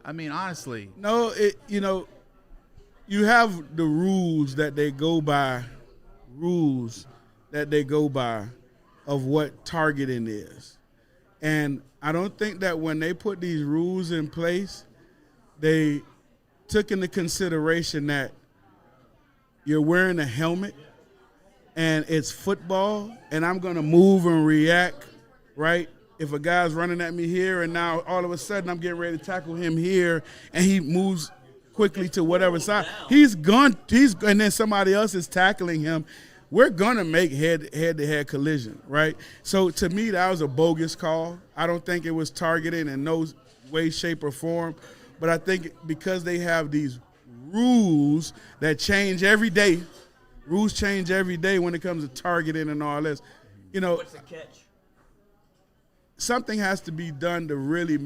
Speaker 7: I mean, honestly.
Speaker 3: No, you have the rules that they go by of what targeting is. And I don't think that when they put these rules in place, they took into consideration that you're wearing a helmet and it's football and I'm going to move and react, right? If a guy's running at me here and now all of a sudden I'm getting ready to tackle him here and he moves quickly to whatever side, and then somebody else is tackling him, we're going to make head-to-head collision, right? So to me, that was a bogus call. I don't think it was targeted in no way, shape, or form. But I think because they have these rules that change every day, rules change every day when it comes to targeting and all this.
Speaker 4: What's the catch?
Speaker 3: Something has to be done to really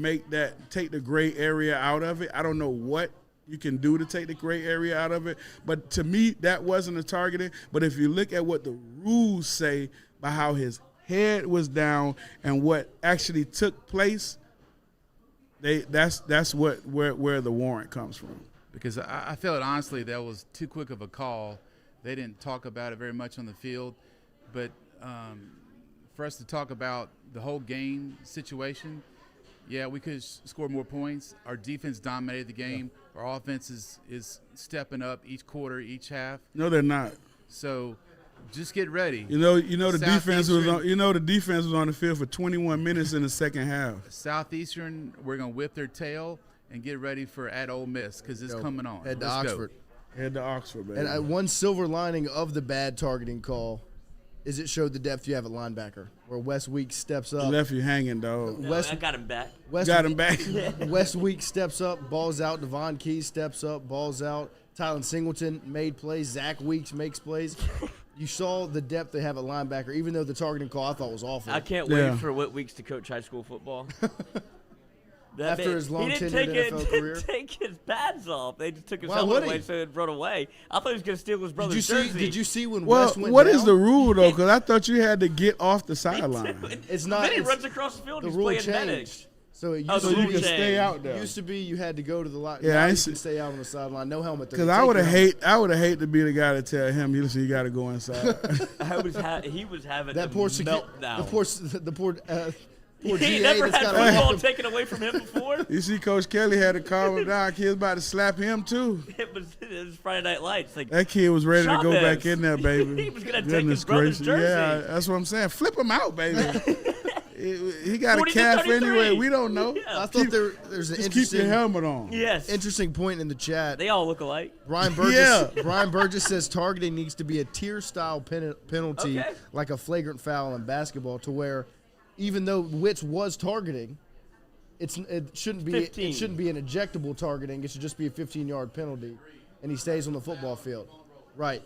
Speaker 3: take the gray area out of it. I don't know what you can do to take the gray area out of it. But to me, that wasn't a targeting. But if you look at what the rules say by how his head was down and what actually took place, that's where the warrant comes from.
Speaker 7: Because I felt honestly that was too quick of a call. They didn't talk about it very much on the field. But for us to talk about the whole game situation, yeah, we could score more points. Our defense dominated the game. Yeah. Our offense is stepping up each quarter, each half.
Speaker 3: No, they're not.
Speaker 7: So just get ready.
Speaker 3: The defense was on the field for 21 minutes in the second half.
Speaker 7: Southeastern, we're gonna whip their tail, and get ready for at Ole Miss because it's coming on.
Speaker 2: Head to
Speaker 7: Let's go.
Speaker 2: Oxford.
Speaker 3: Head to Oxford, baby.
Speaker 2: And one silver lining of the bad targeting call is it showed the depth you have at linebacker, where Wes Weeks steps up.
Speaker 3: left you hanging, dog.
Speaker 4: No, I got him back.
Speaker 3: Got him back.
Speaker 2: Wes Weeks steps up, balls out. Devon Keys steps up, balls out. Tylen Singleton made plays. Zach Weeks makes plays. You saw the depth they have at linebacker, even though the targeting call I thought was awful.
Speaker 4: I can't wait for Whit Weeks to coach high school football.
Speaker 2: After his long tenured NFL
Speaker 4: he
Speaker 2: career.
Speaker 4: didn't take his pads off. They just took his
Speaker 2: Why
Speaker 4: helmet
Speaker 2: would
Speaker 4: away
Speaker 2: he?
Speaker 4: so he'd run away. I thought he was going to steal his brother's jersey.
Speaker 2: Did you see when
Speaker 3: Well,
Speaker 2: Wes went
Speaker 3: what
Speaker 2: down?
Speaker 3: is the rule, though? Because I thought you had to get off the sideline.
Speaker 2: It's not.
Speaker 4: Then he
Speaker 2: it's-
Speaker 4: runs across the field
Speaker 2: the
Speaker 4: and he's
Speaker 2: rule
Speaker 4: playing
Speaker 2: changed.
Speaker 4: medics.
Speaker 2: So it
Speaker 4: Oh,
Speaker 2: used,
Speaker 4: the
Speaker 3: So
Speaker 2: to
Speaker 3: you
Speaker 4: rule
Speaker 2: be,
Speaker 3: can stay
Speaker 4: changed.
Speaker 3: out there.
Speaker 2: used to be you had to go to the line.
Speaker 3: Yeah,
Speaker 2: now
Speaker 3: I
Speaker 2: you
Speaker 3: see-
Speaker 2: can stay out on the sideline. No helmet.
Speaker 3: Because I would have hate to be the guy to tell him, listen, you got to go inside.
Speaker 4: He was having
Speaker 2: that
Speaker 4: a
Speaker 2: poor
Speaker 4: meltdown.
Speaker 2: the poor
Speaker 4: He
Speaker 2: GA
Speaker 4: never
Speaker 2: that's
Speaker 4: had
Speaker 2: got
Speaker 4: football
Speaker 2: to
Speaker 4: taken away from him before.
Speaker 3: You see, Coach Kelly had to calm him down. Kid was about to slap him, too.
Speaker 4: It was Friday Night Lights. Like,
Speaker 3: That kid was ready to go
Speaker 4: Chavez.
Speaker 3: back in there, baby.
Speaker 4: He was gonna take
Speaker 3: Goodness
Speaker 4: his brother's
Speaker 3: gracious.
Speaker 4: jersey.
Speaker 3: Yeah, that's what I'm saying. Flip him out, baby. He got a
Speaker 4: 40 to
Speaker 3: calf
Speaker 4: 33.
Speaker 3: anyway. We don't know.
Speaker 2: I thought there's an
Speaker 3: Just keep your
Speaker 2: interesting
Speaker 3: helmet on.
Speaker 4: yes,
Speaker 2: interesting point in the chat.
Speaker 4: they all look alike.
Speaker 2: Brian Burgess,
Speaker 3: Yeah.
Speaker 2: Brian Burgess says targeting needs to be a tier-style penalty,
Speaker 4: Okay.
Speaker 2: like a flagrant foul in basketball, to where even though Witz was targeting, it shouldn't be
Speaker 4: 15.
Speaker 2: it shouldn't be an ejectable targeting. It should just be a 15-yard penalty, and he stays on the football field. Right.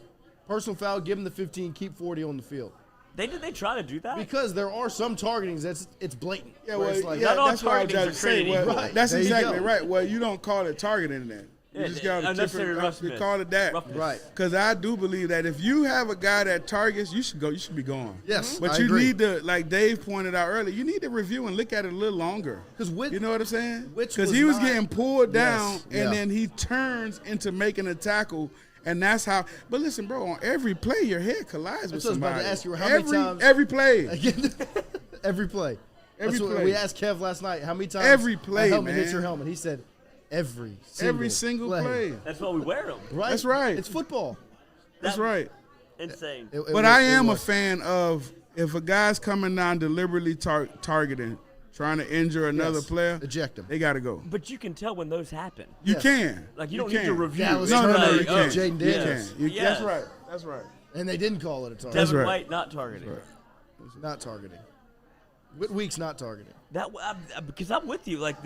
Speaker 2: Personal foul, give him the 15, keep 40 on the field.
Speaker 4: They try to do that?
Speaker 2: Because there are some targetings it's blatant.
Speaker 3: Yeah,
Speaker 2: where
Speaker 3: well,
Speaker 2: it's like,
Speaker 3: yeah,
Speaker 4: Not all
Speaker 3: that's what I was
Speaker 4: targetings
Speaker 3: trying
Speaker 4: are
Speaker 3: to say.
Speaker 4: created
Speaker 3: Well,
Speaker 2: equal.
Speaker 3: that's
Speaker 2: There you
Speaker 3: exactly
Speaker 2: go.
Speaker 3: right. Well, you don't call it targeting then. You
Speaker 4: Yeah,
Speaker 3: just got a
Speaker 4: unnecessary
Speaker 3: different.
Speaker 4: roughness.
Speaker 3: You call it that.
Speaker 4: Roughness.
Speaker 2: Right.
Speaker 3: Because I do believe that if you have a guy that targets, you should go. You should be gone.
Speaker 2: Yes,
Speaker 3: but
Speaker 2: I
Speaker 3: you
Speaker 2: agree.
Speaker 3: need to, like Dave pointed out earlier, you need to review and look at it a little longer.
Speaker 2: 'Cause
Speaker 3: you know what I'm saying?
Speaker 2: Witz
Speaker 3: Because
Speaker 2: was
Speaker 3: he was
Speaker 2: not-
Speaker 3: getting pulled down,
Speaker 2: Yes,
Speaker 3: and
Speaker 2: yeah.
Speaker 3: then he turns into making a tackle. And that's how. But listen, bro, on every play, your head collides with
Speaker 2: That's what I was about
Speaker 3: somebody.
Speaker 2: to ask you. How many times-
Speaker 3: Every play.
Speaker 2: Every play.
Speaker 3: Every
Speaker 2: That's what
Speaker 3: play.
Speaker 2: we asked Kev last night. How many times
Speaker 3: Every play,
Speaker 2: a helmet hits
Speaker 3: man.
Speaker 2: your helmet? He said every
Speaker 3: Single play.
Speaker 4: That's why we wear them.
Speaker 2: Right?
Speaker 3: That's right.
Speaker 2: It's football.
Speaker 3: That's right.
Speaker 4: Insane.
Speaker 3: But I am a fan of if a guy's coming down deliberately targeting, trying to injure another player,
Speaker 2: Eject him.
Speaker 3: they got to go.
Speaker 4: But you can tell when those happen.
Speaker 3: You
Speaker 2: Yes.
Speaker 3: can.
Speaker 4: Like, you
Speaker 3: You
Speaker 4: don't need to
Speaker 3: can.
Speaker 4: review.
Speaker 2: Dallas
Speaker 4: It's
Speaker 2: Turner
Speaker 4: like,
Speaker 2: and
Speaker 4: oh,
Speaker 2: Jaden
Speaker 3: You
Speaker 2: Davis.
Speaker 3: can.
Speaker 4: Yes.
Speaker 3: That's right. That's right.
Speaker 2: And they didn't call it a target.
Speaker 3: That's
Speaker 4: Devin
Speaker 3: right.
Speaker 4: White not targeting.
Speaker 2: Not targeting. Whit Weeks not targeting.
Speaker 4: Because I'm with you. Like,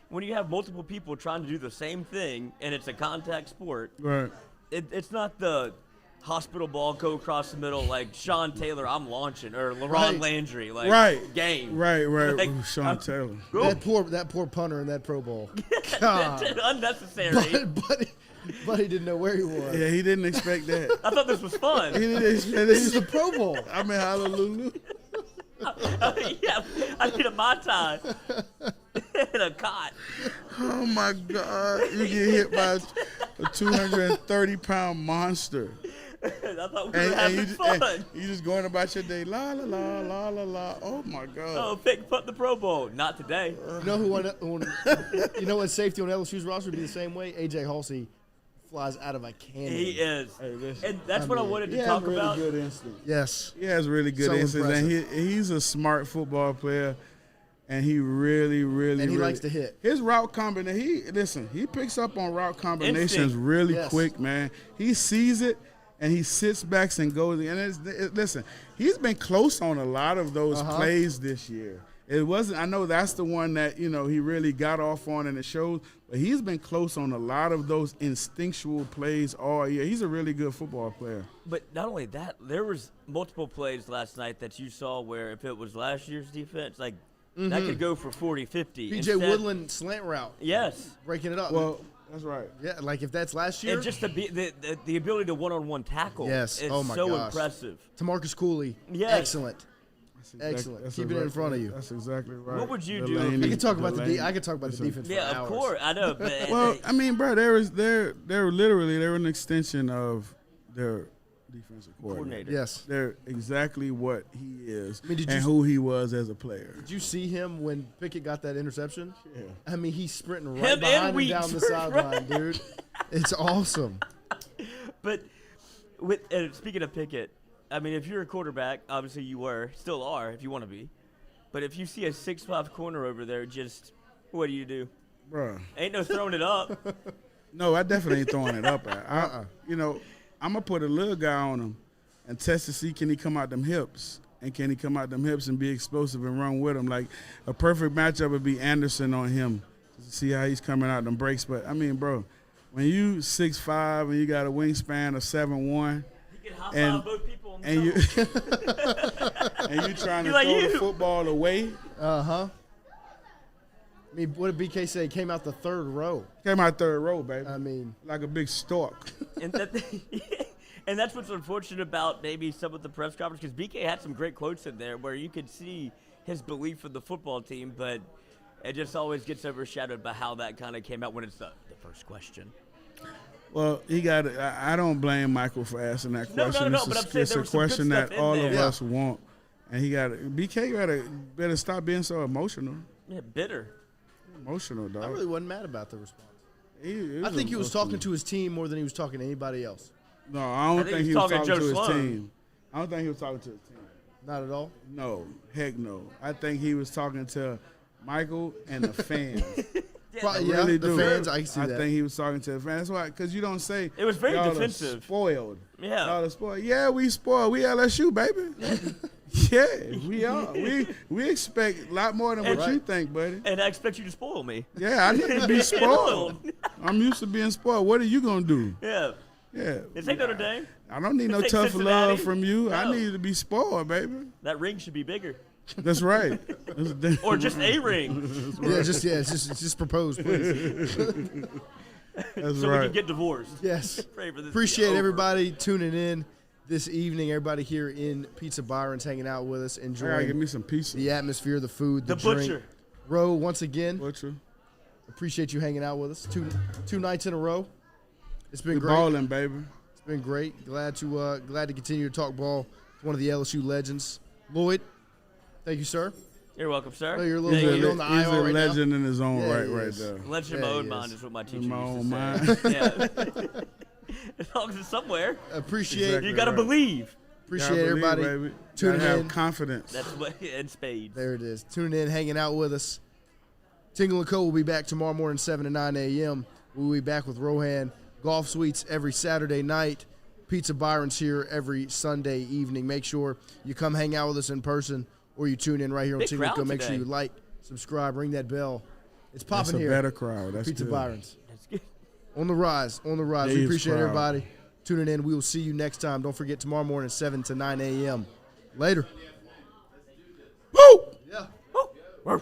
Speaker 4: when you have multiple people trying to do the same thing and it's a contact sport,
Speaker 3: Right.
Speaker 4: it's not the hospital ball go across the middle like Sean Taylor, I'm launching, or LaRon
Speaker 2: Right.
Speaker 4: Landry, like
Speaker 3: Right.
Speaker 4: game.
Speaker 3: Right.
Speaker 4: Like,
Speaker 3: Ooh, Sean Taylor.
Speaker 4: Go.
Speaker 2: That poor punter in that Pro Bowl. God.
Speaker 4: Unnecessary.
Speaker 2: But he didn't know where he was.
Speaker 3: Yeah, he didn't expect that.
Speaker 4: I thought this was fun.
Speaker 3: He didn't expect
Speaker 2: This is
Speaker 3: that.
Speaker 2: the Pro Bowl.
Speaker 3: I mean, hallelujah.
Speaker 4: Yeah, I need a Mai Tai and a cot.
Speaker 3: Oh, my God. You get hit by a 230-pound monster.
Speaker 4: I thought we were having fun.
Speaker 3: You just going about your day, la, la, la, la, la, la. Oh, my God.
Speaker 4: Oh, pick the Pro Bowl. Not today.
Speaker 2: You know who when safety on LSU's roster would be the same way? AJ Halsey flies out of a cannon.
Speaker 4: He is.
Speaker 3: Hey, listen.
Speaker 4: And that's what I wanted
Speaker 3: He
Speaker 4: to
Speaker 3: has
Speaker 4: talk
Speaker 3: really
Speaker 4: about.
Speaker 3: good instinct.
Speaker 2: Yes.
Speaker 3: He has really good
Speaker 2: So
Speaker 3: instincts, and
Speaker 2: impressive.
Speaker 3: he's a smart football player, and he really, really,
Speaker 2: And he
Speaker 3: really
Speaker 2: likes to hit.
Speaker 3: His route combination. He picks up on route combinations
Speaker 4: Instinct.
Speaker 3: really
Speaker 2: Yes.
Speaker 3: quick, man. He sees it, and he sits back and goes. And listen, he's been close on a lot of those plays this year. It wasn't. I know that's the one that he really got off on, and it shows. But he's been close on a lot of those instinctual plays all year. He's a really good football player.
Speaker 4: But not only that, there was multiple plays last night that you saw where if it was last year's defense, like that could go for 40, 50.
Speaker 2: PJ Woodland slant route.
Speaker 4: Yes.
Speaker 2: Breaking it up.
Speaker 3: Well, that's right.
Speaker 2: yeah, like if that's last year.
Speaker 4: And just the ability to one-on-one tackle
Speaker 2: Yes.
Speaker 4: is
Speaker 2: Oh, my
Speaker 4: so
Speaker 2: gosh.
Speaker 4: impressive.
Speaker 2: TaMarcus Cooley.
Speaker 4: Yes.
Speaker 2: Excellent. Excellent.
Speaker 3: That's
Speaker 2: Keep it in
Speaker 3: exactly-
Speaker 2: front of you.
Speaker 3: That's exactly right.
Speaker 4: What would you do
Speaker 3: Delaney,
Speaker 4: if-
Speaker 2: I could talk about
Speaker 3: Delaney.
Speaker 2: I could talk about the defense for
Speaker 4: Yeah,
Speaker 2: hours.
Speaker 4: of course. I know. But
Speaker 3: Well, I mean, bro, they're an extension of their defensive coordinator.
Speaker 2: Yes.
Speaker 3: They're exactly what he is
Speaker 2: mean, did
Speaker 3: and
Speaker 2: you-
Speaker 3: who he was as a player.
Speaker 2: Did you see him when Pickett got that interception?
Speaker 3: Yeah.
Speaker 2: I mean, he's sprinting
Speaker 4: Him
Speaker 2: right
Speaker 4: and
Speaker 2: behind him
Speaker 4: Weeks
Speaker 2: down the
Speaker 4: were
Speaker 2: sideline, dude. It's awesome.
Speaker 4: But speaking of Pickett, I mean, if you're a quarterback, obviously you still are if you want to be. But if you see a 6'5" corner over there, just what do you do?
Speaker 3: Bruh.
Speaker 4: Ain't no throwing it up.
Speaker 3: No, I definitely ain't throwing it up. You know, I'm going to put a little guy on him and test to see can he come out them hips. And can he come out them hips and be explosive and run with him? Like, a perfect matchup would be Anderson on him to see how he's coming out them breaks. But, I mean, bro, when you 6'5" and you got a wingspan of 7'1",
Speaker 4: You can high-five both people on the
Speaker 3: and you
Speaker 4: toe.
Speaker 3: and you trying to
Speaker 4: Be like
Speaker 3: throw
Speaker 4: you.
Speaker 3: the football away.
Speaker 2: I mean, what did BK say? He came out the third row.
Speaker 3: Came out third row, baby.
Speaker 2: I mean,
Speaker 3: Like a big stork.
Speaker 4: And and that's what's unfortunate about maybe some of the press conference, because BK had some great quotes in there where you could see his belief in the football team, but it just always gets overshadowed by how that kind of came out when it's the first question.
Speaker 3: Well, he got it. I don't blame Michael for asking that
Speaker 4: No,
Speaker 3: question.
Speaker 4: but I'm saying
Speaker 3: It's
Speaker 4: there
Speaker 3: a
Speaker 4: was some good
Speaker 3: question
Speaker 4: stuff
Speaker 3: that
Speaker 4: in
Speaker 3: all
Speaker 4: there.
Speaker 3: of
Speaker 4: Yeah.
Speaker 3: us want. And he got it. BK better stop being so emotional.
Speaker 4: Yeah, bitter.
Speaker 3: Emotional, dog.
Speaker 2: I really wasn't mad about the response.
Speaker 3: He
Speaker 2: I think he was
Speaker 3: emotional.
Speaker 2: talking to his team more than he was talking to anybody else.
Speaker 3: No, I don't
Speaker 4: think
Speaker 3: think
Speaker 4: he
Speaker 3: he
Speaker 4: was
Speaker 3: was
Speaker 4: talking
Speaker 3: talking
Speaker 4: to
Speaker 3: to
Speaker 4: Joe
Speaker 3: his
Speaker 4: Sloan.
Speaker 3: team. I don't think he was talking to his team.
Speaker 2: Not at all.
Speaker 3: No, heck no. I think he was talking to Michael and the fans.
Speaker 2: Probably,
Speaker 3: I
Speaker 2: yeah,
Speaker 3: really
Speaker 2: the
Speaker 3: do.
Speaker 2: fans. I can see
Speaker 3: I
Speaker 2: that.
Speaker 3: think he was talking to the fans. Why? Because you don't say
Speaker 4: It was very
Speaker 3: y'all are
Speaker 4: defensive.
Speaker 3: spoiled.
Speaker 4: Yeah.
Speaker 3: Y'all are spoiled. Yeah, we spoiled. We LSU, baby. Yeah, we are. We expect a lot more than what
Speaker 2: Right.
Speaker 3: you think, buddy.
Speaker 4: And I expect you to spoil me.
Speaker 3: Yeah, I need to be spoiled. I'm used to being spoiled. What are you gonna do?
Speaker 4: Yeah.
Speaker 3: Yeah,
Speaker 4: This ain't Notre Dame.
Speaker 3: I don't need no
Speaker 4: This
Speaker 3: tough
Speaker 4: ain't Cincinnati.
Speaker 3: love from you. I
Speaker 4: No.
Speaker 3: need to be spoiled, baby.
Speaker 4: That ring should be bigger.
Speaker 3: That's right.
Speaker 4: Or just a ring.
Speaker 2: Just propose, please.
Speaker 3: That's
Speaker 4: So we
Speaker 3: right.
Speaker 4: can get divorced.
Speaker 2: Yes.
Speaker 4: Pray for this to be
Speaker 2: Appreciate
Speaker 4: over.
Speaker 2: everybody tuning in this evening. Everybody here in Pizza Byron's hanging out with us,
Speaker 3: I gotta
Speaker 2: enjoying
Speaker 3: give me some pizza.
Speaker 2: the atmosphere, the food, the,
Speaker 4: The
Speaker 2: drink.
Speaker 4: butcher.
Speaker 2: Ro, once again,
Speaker 3: Butcher.
Speaker 2: appreciate you hanging out with us. Two nights in a row. It's been
Speaker 3: We
Speaker 2: great.
Speaker 3: balling, baby.
Speaker 2: It's been great. Glad to continue to talk ball with one of the LSU legends, Lloyd. Thank you, sir.
Speaker 4: You're welcome, sir.
Speaker 2: Oh, you're a
Speaker 3: He's
Speaker 2: little
Speaker 3: a,
Speaker 2: you're on the
Speaker 3: he's
Speaker 2: IR
Speaker 3: a
Speaker 2: right now.
Speaker 3: legend in his own
Speaker 2: Yeah,
Speaker 3: right,
Speaker 2: he
Speaker 3: right
Speaker 2: is.
Speaker 3: there.
Speaker 4: Legend in
Speaker 2: Yeah,
Speaker 4: my
Speaker 2: he
Speaker 4: own mind
Speaker 2: is.
Speaker 4: is what my teacher
Speaker 3: In my
Speaker 4: used
Speaker 3: own
Speaker 4: to
Speaker 3: mind.
Speaker 4: say. Yeah. As long as it's somewhere.
Speaker 2: Appreciate
Speaker 3: Exactly.
Speaker 4: You got to
Speaker 3: right.
Speaker 4: believe.
Speaker 2: appreciate
Speaker 3: Gotta believe,
Speaker 2: everybody
Speaker 3: baby.
Speaker 2: tuning
Speaker 3: Gotta have
Speaker 2: in.
Speaker 3: confidence.
Speaker 4: That's what in spades.
Speaker 2: There it is. Tuning in, hanging out with us. Tingle Co will be back tomorrow morning, 7 to 9 a.m. We'll be back with Rohan. Golf Suites every Saturday night. Pizza Byron's here every Sunday evening. Make sure you come hang out with us in person or you tune in right here on
Speaker 4: Big
Speaker 2: Tingle Co.
Speaker 4: crowd
Speaker 2: Make sure
Speaker 4: today.
Speaker 2: you like, subscribe, ring that bell. It's
Speaker 3: That's
Speaker 2: popping
Speaker 3: a
Speaker 2: here.
Speaker 3: better crowd. That's
Speaker 2: Pizza
Speaker 3: good.
Speaker 2: Byron's.
Speaker 4: That's good.
Speaker 2: On the rise, on the rise. We
Speaker 3: Dave's
Speaker 2: appreciate
Speaker 3: crowd.
Speaker 2: everybody tuning in. We will see you next time. Don't forget tomorrow morning, 7 to 9 a.m. Later.
Speaker 3: Woo!
Speaker 2: Yeah.
Speaker 4: Woo.